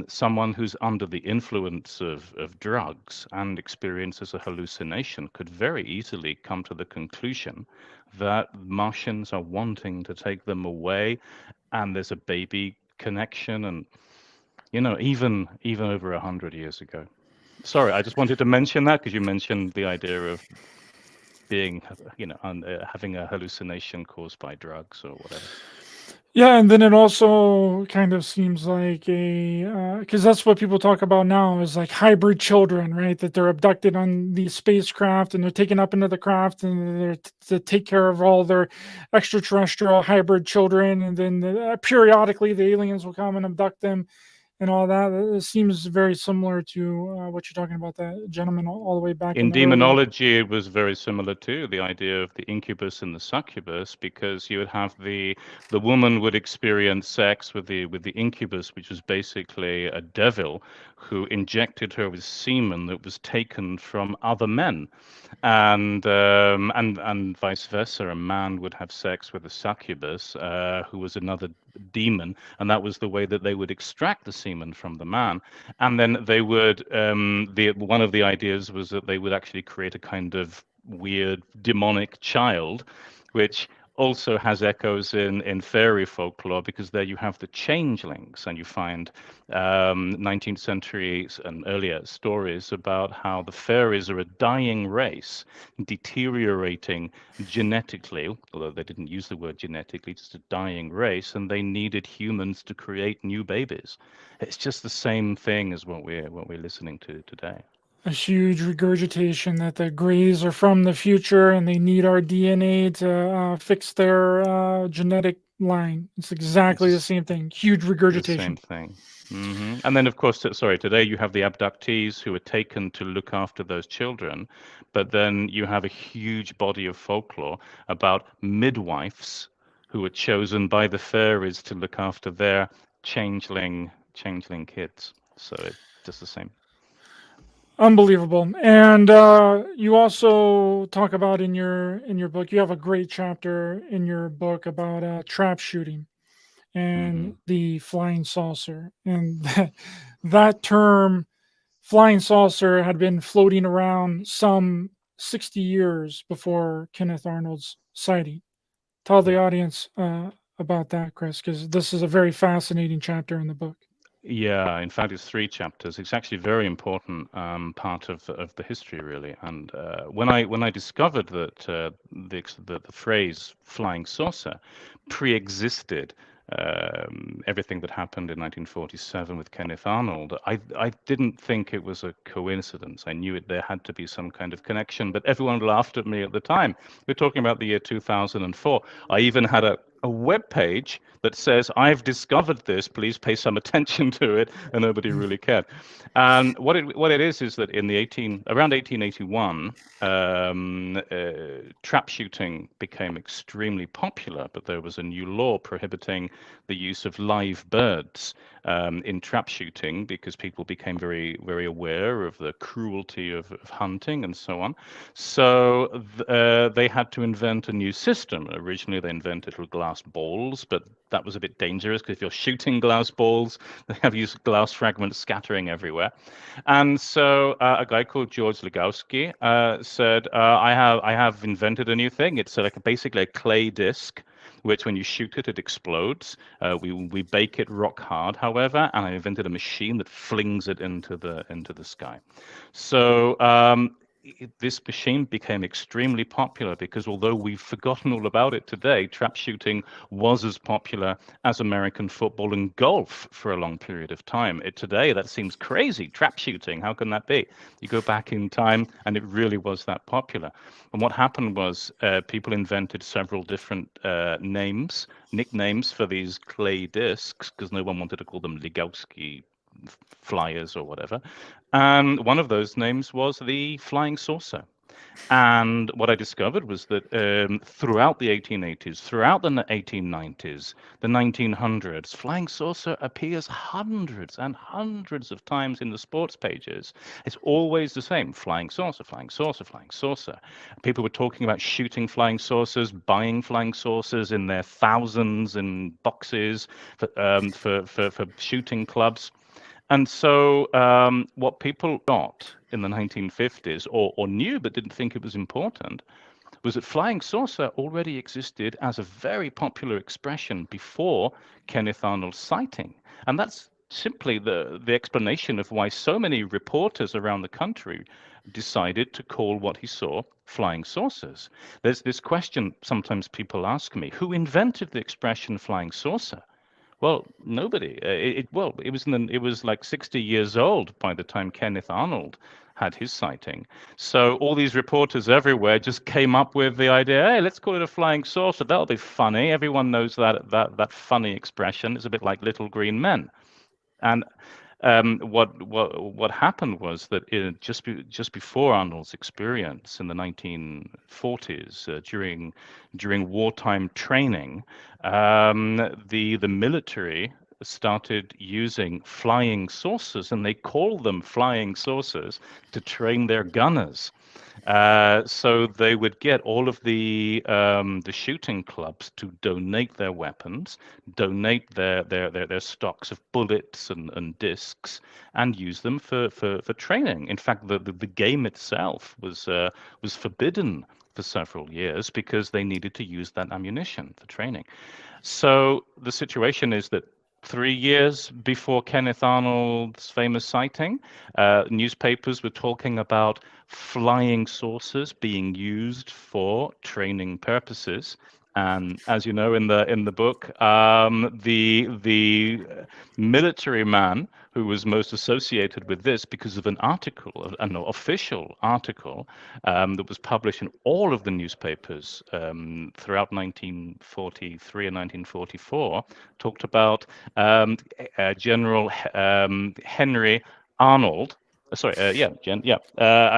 someone who's under the influence of drugs and experiences a hallucination could very easily come to the conclusion that Martians are wanting to take them away, and there's a baby connection, and even over 100 years ago. Sorry, I just wanted to mention that because you mentioned the idea of being, having a hallucination caused by drugs or whatever. Yeah, and then it also kind of seems like because that's what people talk about now is like hybrid children, right? That they're abducted on these spacecraft and they're taken up into the craft and they're to take care of all their extraterrestrial hybrid children, and then periodically the aliens will come and abduct them and all that. It seems very similar to what you're talking about, that gentleman all the way back In in the early. demonology, it was very similar too, the idea of the incubus and the succubus, because you would have the woman would experience sex with the incubus, which was basically a devil who injected her with semen that was taken from other men, and vice versa. A man would have sex with a succubus, who was another demon, and that was the way that they would extract the semen from the man. And then they would one of the ideas was that they would actually create a kind of weird demonic child, which also has echoes in fairy folklore, because there you have the changelings, and you find 19th century and earlier stories about how the fairies are a dying race, deteriorating genetically, although they didn't use the word genetically, just a dying race, and they needed humans to create new babies. It's just the same thing as what we're listening to today. A huge regurgitation that the Greys are from the future and they need our DNA to fix their genetic line. It's exactly the It's same thing. Huge the regurgitation. same thing. And then, of course, sorry, today you have the abductees who are taken to look after those children, but then you have a huge body of folklore about midwives who were chosen by the fairies to look after their changeling kids. So it's just the same. Unbelievable. And you also talk about in your book, you have a great chapter in your book about trap shooting and the flying saucer. And that term, flying saucer, had been floating around some 60 years before Kenneth Arnold's sighting. Tell the audience about that, Chris, because this is a very fascinating chapter in the book. Yeah, in fact, it's 3 chapters. It's actually a very important part of the history, really. And when I discovered that the phrase "flying saucer" pre-existed everything that happened in 1947 with Kenneth Arnold, I didn't think it was a coincidence. I knew there had to be some kind of connection, but everyone laughed at me at the time. We're talking about the year 2004. I even had a web page that says, "I've discovered this, please pay some attention to it," and nobody really cared. And what it is that in around 1881, trap shooting became extremely popular, but there was a new law prohibiting the use of live birds in trap shooting, because people became very, very aware of the cruelty of hunting and so on. So they had to invent a new system. Originally, they invented little glass balls, but that was a bit dangerous, because if you're shooting glass balls, they have used glass fragments scattering everywhere. And so a guy called George Legowski said, I have invented a new thing. It's like basically a clay disc, which when you shoot it, it explodes. We bake it rock hard, however, and I invented a machine that flings it into the sky. So this machine became extremely popular, because although we've forgotten all about it today, trap shooting was as popular as American football and golf for a long period of time. Today, that seems crazy. Trap shooting, how can that be? You go back in time, and it really was that popular. And what happened was people invented several different nicknames for these clay discs, because no one wanted to call them Legowski flyers or whatever. And one of those names was the flying saucer. And what I discovered was that throughout the 1880s, throughout the 1890s, the 1900s, flying saucer appears hundreds and hundreds of times in the sports pages. It's always the same: flying saucer, flying saucer, flying saucer. People were talking about shooting flying saucers, buying flying saucers in their thousands in boxes for shooting clubs. And so what people got in the 1950s, or knew but didn't think it was important, was that flying saucer already existed as a very popular expression before Kenneth Arnold's sighting. And that's simply the explanation of why so many reporters around the country decided to call what he saw flying saucers. There's this question sometimes people ask me: who invented the expression flying saucer? Well, nobody. It was like 60 years old by the time Kenneth Arnold had his sighting. So all these reporters everywhere just came up with the idea, hey, let's call it a flying saucer. That'll be funny. Everyone knows that funny expression. It's a bit like little green men. And what happened was that just before Arnold's experience in the 1940s, during wartime training, the military started using flying saucers, and they called them flying saucers to train their gunners. So they would get all of the shooting clubs to donate their weapons, donate their stocks of bullets and discs, and use them for training. In fact, the game itself was forbidden for several years because they needed to use that ammunition for training. So the situation is that 3 years before Kenneth Arnold's famous sighting, newspapers were talking about flying saucers being used for training purposes. And as you know in the book, the military man who was most associated with this because of an article, an official article that was published in all of the newspapers throughout 1943 and 1944, talked about General Henry Arnold. Sorry, I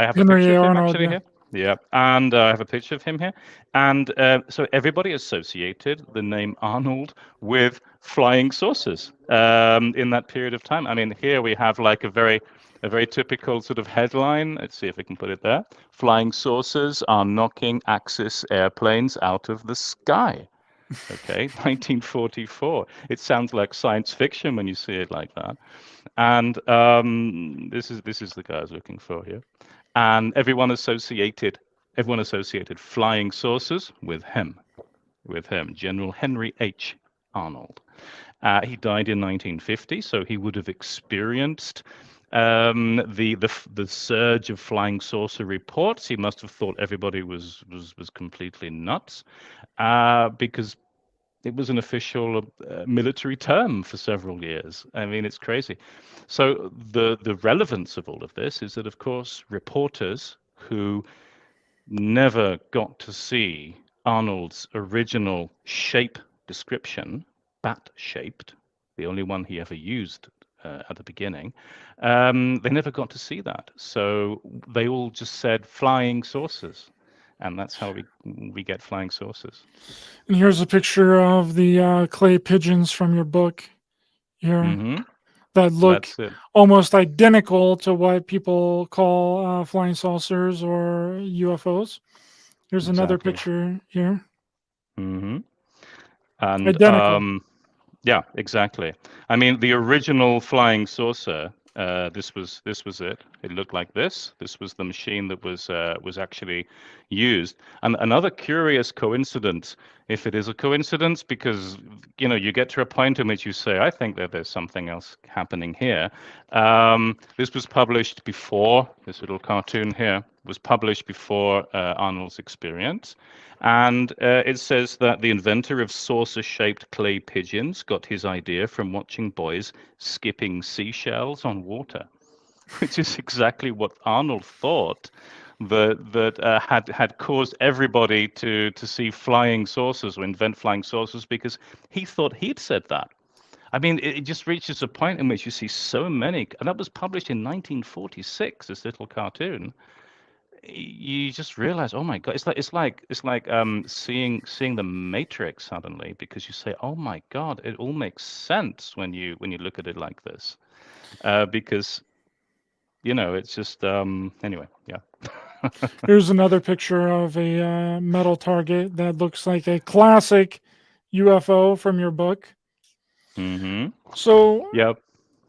have a Henry picture of him Arnold, actually yeah. here. Yeah, and I have a picture of him here. And so everybody associated the name Arnold with flying saucers in that period of time. I mean, here we have like a very typical sort of headline. Let's see if we can put it there. Flying saucers are knocking Axis airplanes out of the sky. Okay, 1944. It sounds like science fiction when you see it like that. And this is the guy I was looking for here. And everyone associated flying saucers with him, General Henry H. Arnold. He died in 1950, so he would have experienced the surge of flying saucer reports. He must have thought everybody was completely nuts because it was an official military term for several years. I mean, it's crazy. So the relevance of all of this is that, of course, reporters who never got to see Arnold's original shape description, bat-shaped, the only one he ever used at the beginning, they never got to see that. So they all just said flying saucers. And that's how we get flying saucers. And here's a picture of the clay pigeons from your book here that look almost identical to what people call flying saucers or UFOs. Here's another picture here. And identical. Yeah, exactly. I mean, the original flying saucer. This was it. It looked like this. This was the machine that was actually used. And another curious coincidence, if it is a coincidence, because you get to a point in which you say, I think that there's something else happening here. This was published before, this little cartoon here was published before Arnold's experience. And it says that the inventor of saucer-shaped clay pigeons got his idea from watching boys skipping seashells on water, which is exactly what Arnold thought that had caused everybody to see flying saucers or invent flying saucers, because he thought he'd said that. I mean, it just reaches a point in which you see so many, and that was published in 1946, this little cartoon. You just realize, oh my God, it's like seeing the Matrix suddenly, because you say, oh my God, it all makes sense when you look at it like this, because it's just anyway, yeah. Here's another picture of a metal target that looks like a classic UFO from your book. So yeah.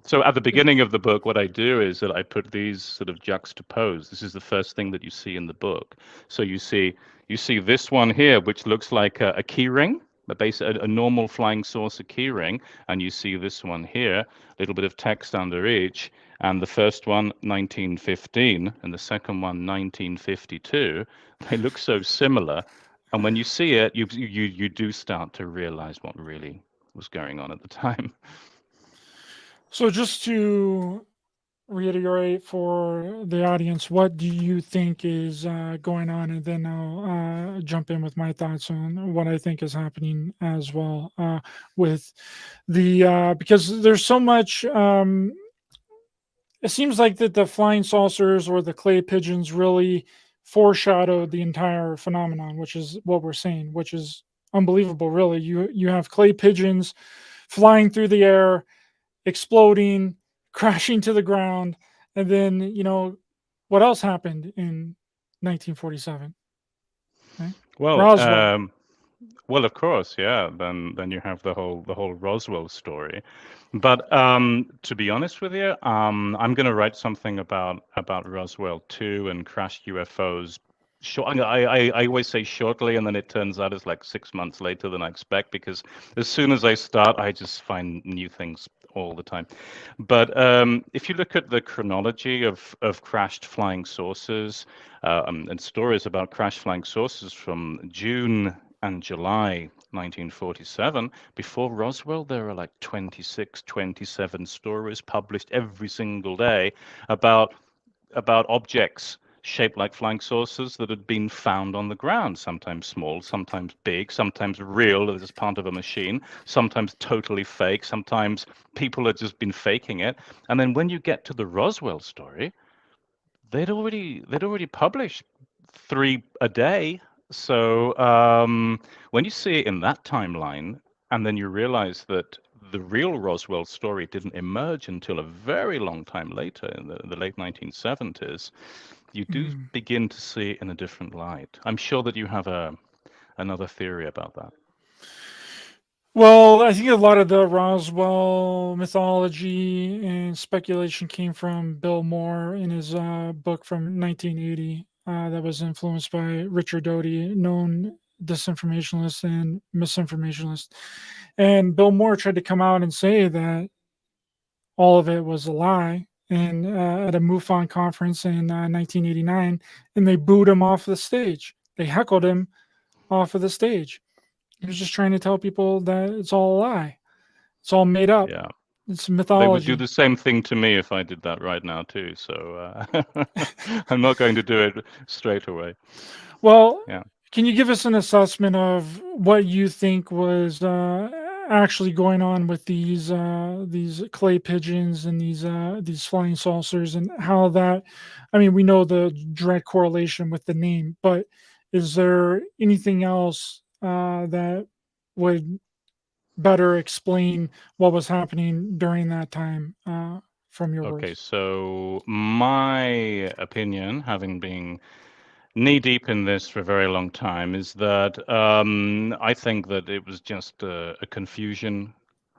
So at the beginning of the book, what I do is that I put these sort of juxtaposed. This is the first thing that you see in the book. So you see this one here, which looks like a key ring, a normal flying saucer key ring, and you see this one here, a little bit of text under each, and the first one 1915, and the second one 1952. They look so similar, and when you see it, you do start to realize what really was going on at the time. So just to reiterate for the audience, what do you think is going on, and then I'll jump in with my thoughts on what I think is happening as well with the because there's so much. It seems like that the flying saucers or the clay pigeons really foreshadowed the entire phenomenon, which is what we're seeing, which is unbelievable. Really, you have clay pigeons flying through the air, exploding, crashing to the ground, and then what else happened in 1947? Right? Well, Roswell. well, of course, yeah. Then you have the whole Roswell story. But to be honest with you, I'm going to write something about Roswell too and crashed UFOs. I always say shortly, and then it turns out it's like 6 months later than I expect, because as soon as I start, I just find new things all the time. But if you look at the chronology of crashed flying saucers and stories about crashed flying saucers from June and July 1947, before Roswell, there were like 26, 27 stories published every single day about objects shaped like flying saucers that had been found on the ground, sometimes small, sometimes big, sometimes real as part of a machine, sometimes totally fake, sometimes people had just been faking it. And then when you get to the Roswell story, they'd already published 3 a day. So when you see it in that timeline, and then you realize that the real Roswell story didn't emerge until a very long time later, in the late 1970s, you do Mm. begin to see it in a different light. I'm sure that you have another theory about that. Well, I think a lot of the Roswell mythology and speculation came from Bill Moore in his book from 1980 that was influenced by Richard Doty, known disinformationalist and misinformationalist. And Bill Moore tried to come out and say that all of it was a lie. And at a MUFON conference in 1989, and they booed him off the stage. They heckled him off of the stage. He was just trying to tell people that it's all a lie. It's all made up. Yeah. It's They would do mythology. the same thing to me if I did that right now too. So I'm not going to do it straight away. Well, Yeah. can you give us an assessment of what you think was actually going on with these clay pigeons and these flying saucers, and how that? I mean, we know the direct correlation with the name, but is there anything else that would better explain what was happening during that time from your Okay. words? So my opinion, having been knee deep in this for a very long time, is that I think that it was just a confusion.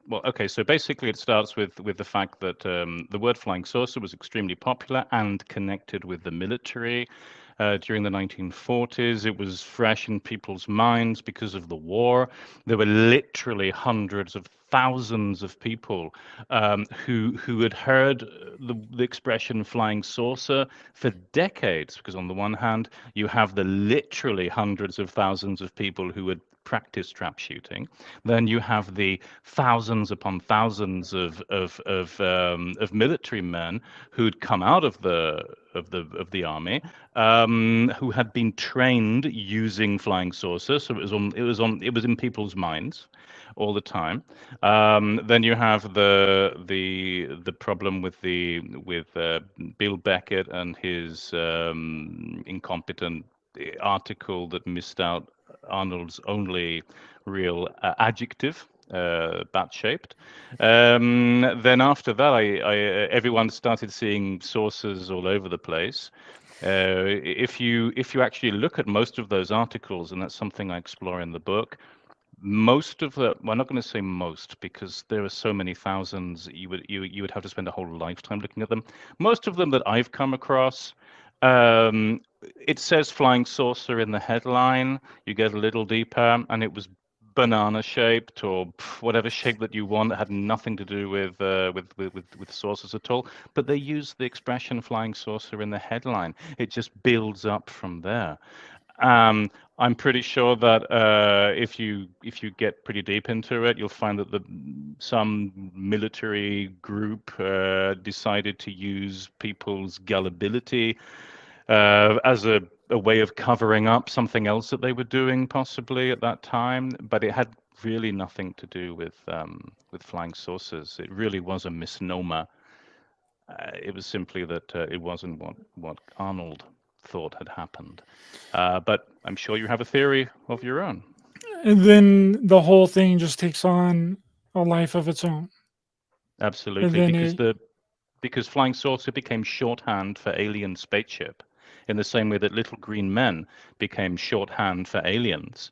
Well, okay, so basically it starts with the fact that the word flying saucer was extremely popular and connected with the military during the 1940s. It was fresh in people's minds because of the war. There were literally hundreds of thousands of people who had heard the expression flying saucer for decades, because on the one hand, you have the literally hundreds of thousands of people who had practiced trap shooting. Then you have the thousands upon thousands of military men who'd come out of the army, who had been trained using flying saucers. So it was in people's minds all the time. Then you have the problem with Bill Beckett and his incompetent article that missed out Arnold's only real adjective, bat-shaped. Then after that, everyone started seeing sources all over the place. If you actually look at most of those articles, and that's something I explore in the book, most of the, well, I'm not going to say most, because there are so many thousands, you would have to spend a whole lifetime looking at them. Most of them that I've come across, it says flying saucer in the headline. You get a little deeper, and it was banana shaped or whatever shape that you want. It had nothing to do with saucers at all. But they use the expression flying saucer in the headline. It just builds up from there. I'm pretty sure that if you get pretty deep into it, you'll find that some military group decided to use people's gullibility as a way of covering up something else that they were doing possibly at that time, but it had really nothing to do with flying saucers. It really was a misnomer. It was simply that it wasn't what Arnold thought had happened. But I'm sure you have a theory of your own. And then the whole thing just takes on a life of its own. Absolutely, because flying saucer became shorthand for alien spaceship, in the same way that little green men became shorthand for aliens.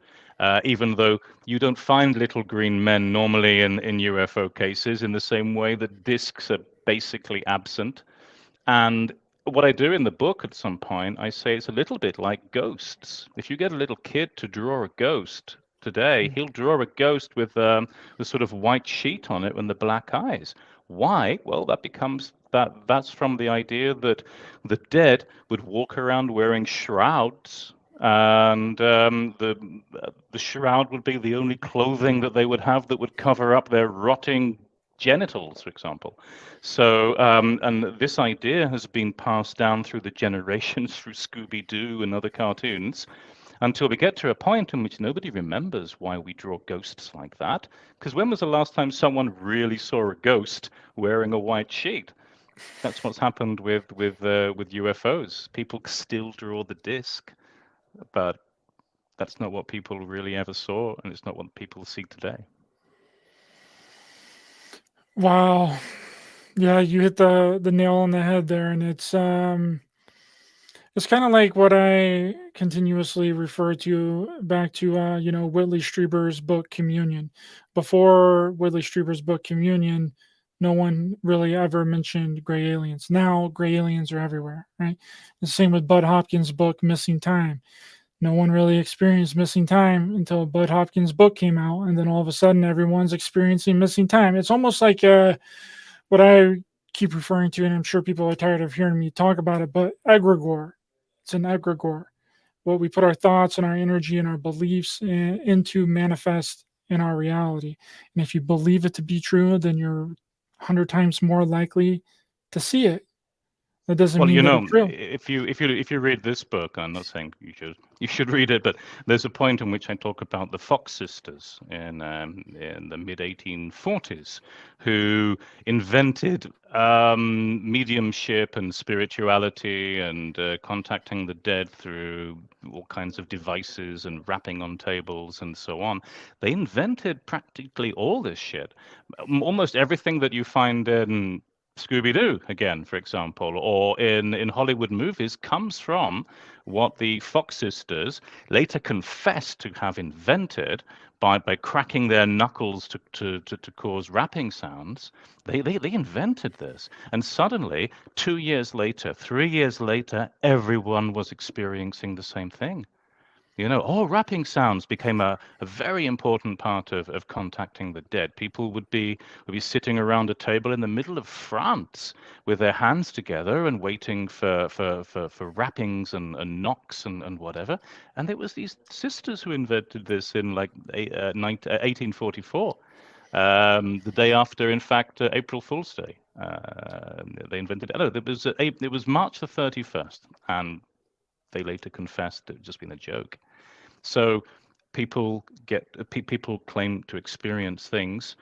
Even though you don't find little green men normally in UFO cases, in the same way that discs are basically absent. And what I do in the book at some point, I say it's a little bit like ghosts. If you get a little kid to draw a ghost today, he'll draw a ghost with the sort of white sheet on it and the black eyes. Why? Well, that's from the idea that the dead would walk around wearing shrouds, and the shroud would be the only clothing that they would have that would cover up their rotting genitals, for example. So, and this idea has been passed down through the generations through Scooby-Doo and other cartoons, until we get to a point in which nobody remembers why we draw ghosts like that. Because when was the last time someone really saw a ghost wearing a white sheet? That's what's happened with UFOs. People still draw the disc, but that's not what people really ever saw, and it's not what people see today. Wow. Yeah, you hit the nail on the head there, and it's kind of like what I continuously refer to back to Whitley Strieber's book Communion. Before Whitley Strieber's book Communion, no one really ever mentioned gray aliens. Now gray aliens are everywhere, right? The same with Bud Hopkins' book Missing Time. No one really experienced missing time until Bud Hopkins' book came out, and then all of a sudden everyone's experiencing missing time. It's almost like what I keep referring to, and I'm sure people are tired of hearing me talk about it, but egregore. It's an egregore. What we put our thoughts and our energy and our beliefs into manifest in our reality. And if you believe it to be true, then you're 100 times more likely to see it. That doesn't Well, mean that it's real. if you read this book, I'm not saying you should read it, but there's a point in which I talk about the Fox sisters in the mid 1840s, who invented mediumship and spirituality and contacting the dead through all kinds of devices and rapping on tables and so on. They invented practically all this shit, almost everything that you find in Scooby-Doo again, for example, or in Hollywood movies, comes from what the Fox sisters later confessed to have invented by cracking their knuckles to cause rapping sounds. They invented this, and suddenly 2 years later, 3 years later, everyone was experiencing the same thing. Rapping sounds became a very important part of contacting the dead. People would be sitting around a table in the middle of France with their hands together and waiting for rappings and knocks and whatever. And it was these sisters who invented this in 1844, the day after, in fact, April Fool's Day. They invented it. It was March the 31st, and they later confessed it had just been a joke. So people claim to experience things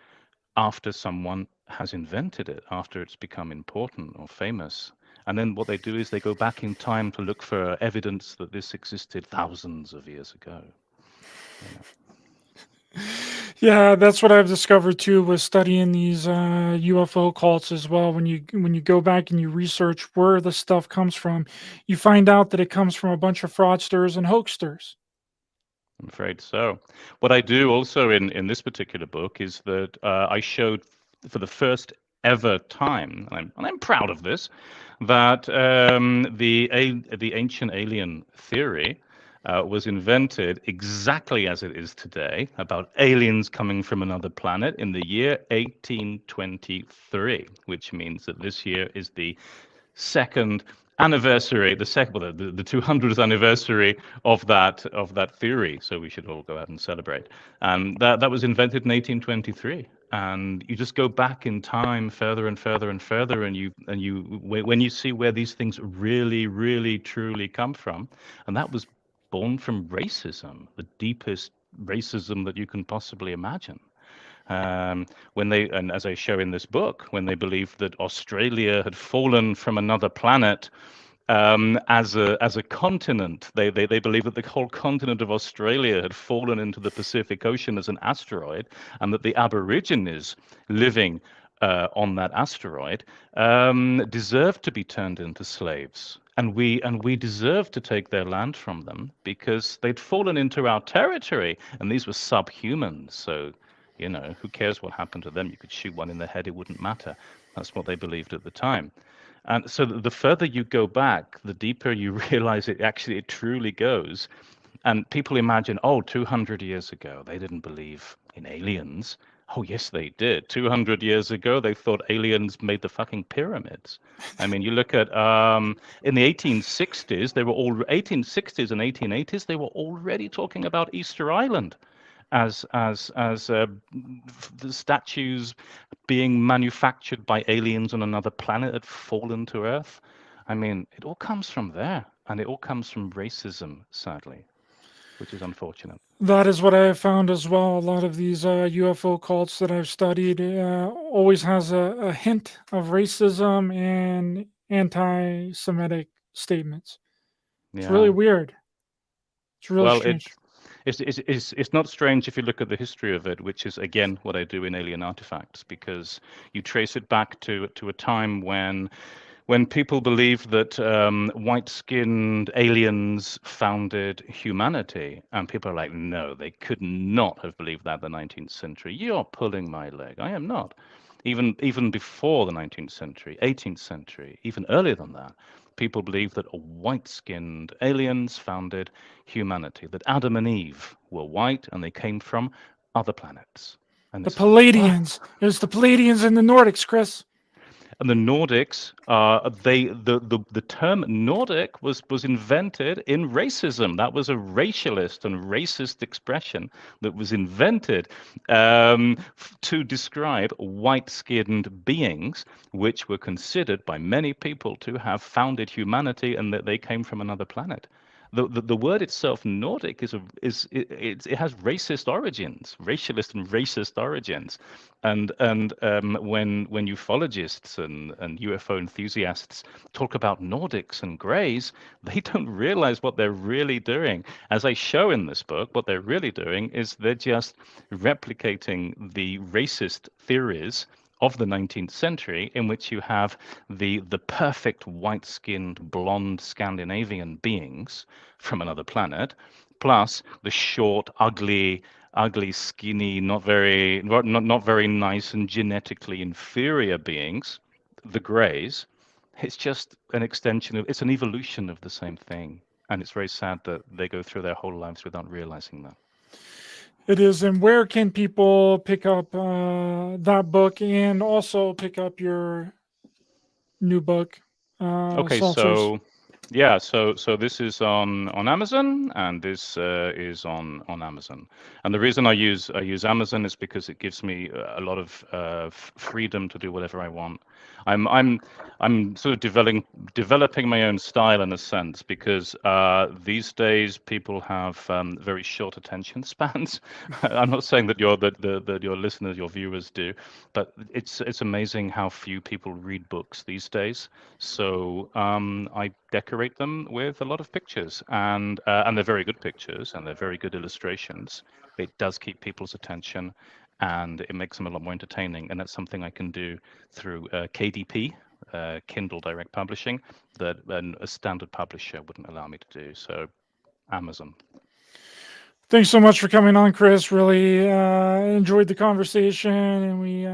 after someone has invented it, after it's become important or famous. And then what they do is they go back in time to look for evidence that this existed thousands of years ago. Yeah, that's what I've discovered too with studying these UFO cults as well. When you go back and you research where the stuff comes from, you find out that it comes from a bunch of fraudsters and hoaxsters. I'm afraid so. What I do also in this particular book is that I showed for the first ever time, and I'm proud of this, that the ancient alien theory was invented exactly as it is today, about aliens coming from another planet, in the year 1823, which means that this year is the second anniversary, the 200th anniversary of that theory. So we should all go out and celebrate. And that was invented in 1823. And you just go back in time further and further and further, and when you see where these things really, really, truly come from, and that was born from racism, the deepest racism that you can possibly imagine. When they, and as I show in this book, when they believed that Australia had fallen from another planet as a continent, they believe that the whole continent of Australia had fallen into the Pacific Ocean as an asteroid, and that the Aborigines living on that asteroid deserved to be turned into slaves. And we deserved to take their land from them because they'd fallen into our territory, and these were subhumans. So, who cares what happened to them? You could shoot one in the head, it wouldn't matter. That's what they believed at the time. And so the further you go back, the deeper you realize it truly goes. And people imagine, 200 years ago, they didn't believe in aliens. Oh, yes, they did. 200 years ago, they thought aliens made the fucking pyramids. I mean, you look at in the 1860s, 1860s and 1880s, they were already talking about Easter Island as the statues being manufactured by aliens on another planet had fallen to Earth. I mean, it all comes from there, and it all comes from racism, sadly, which is unfortunate. That is what I have found as well. A lot of these UFO cults that I've studied always has a hint of racism and anti-Semitic statements. It's really weird. It's really strange. It's not strange if you look at the history of it, which is, again, what I do in Alien Artifacts, because you trace it back to a time when people believed that white-skinned aliens founded humanity, and people are like, no, they could not have believed that in the 19th century. You're pulling my leg. I am not. Even before the 19th century, 18th century, even earlier than that, people believed that white-skinned aliens founded humanity, that Adam and Eve were white and they came from other planets. And the Palladians. There's the Palladians in the Nordics, Chris. And the Nordics, the term Nordic was invented in racism. That was a racialist and racist expression that was invented to describe white-skinned beings, which were considered by many people to have founded humanity and that they came from another planet. The word itself, Nordic, it has racist origins, racialist and racist origins, and when ufologists and UFO enthusiasts talk about Nordics and Greys, they don't realize what they're really doing. As I show in this book, what they're really doing is they're just replicating the racist theories of the 19th century, in which you have the perfect white-skinned blonde Scandinavian beings from another planet, plus the short, ugly, skinny, not very nice and genetically inferior beings, the Greys. It's just an extension it's an evolution of the same thing, and it's very sad that they go through their whole lives without realizing that. It is. And where can people pick up that book and also pick up your new book? Okay, Saucers? so this is on Amazon, and this is on Amazon. And the reason I use Amazon is because it gives me a lot of freedom to do whatever I want. I'm sort of developing my own style in a sense, because these days people have very short attention spans. I'm not saying that your listeners, your viewers do, but it's amazing how few people read books these days. So I decorate them with a lot of pictures, and they're very good pictures, and they're very good illustrations. It does keep people's attention, and it makes them a lot more entertaining. And that's something I can do through KDP, Kindle Direct Publishing, that a standard publisher wouldn't allow me to do. So Amazon. Thanks so much for coming on, Chris. Really enjoyed the conversation, and we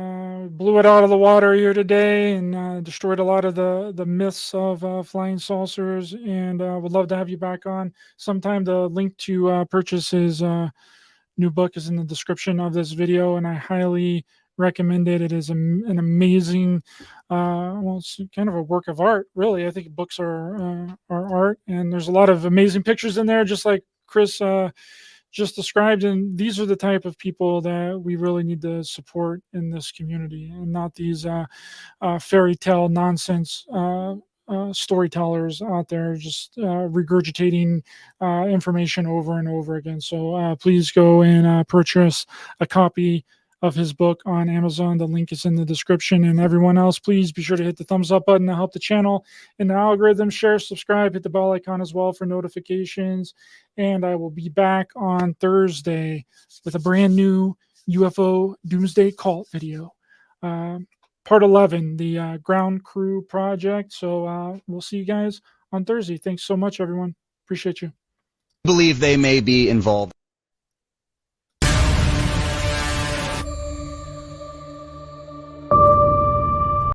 blew it out of the water here today, and destroyed a lot of the myths of flying saucers. And would love to have you back on sometime. The link to purchase his new book is in the description of this video, and I highly recommend it. It is an amazing, well, it's kind of a work of art, really. I think books are art, and there's a lot of amazing pictures in there, just like Chris just described. And these are the type of people that we really need to support in this community, and not these fairy tale nonsense storytellers out there just regurgitating information over and over again. So please go and purchase a copy of his book on Amazon. The link is in the description. And everyone else, please be sure to hit the thumbs up button to help the channel and the algorithm. Share, subscribe, hit the bell icon as well for notifications. And I will be back on Thursday with a brand new UFO Doomsday Cult video. Part 11, the ground crew project. So we'll see you guys on Thursday. Thanks so much, everyone. Appreciate you. Believe they may be involved.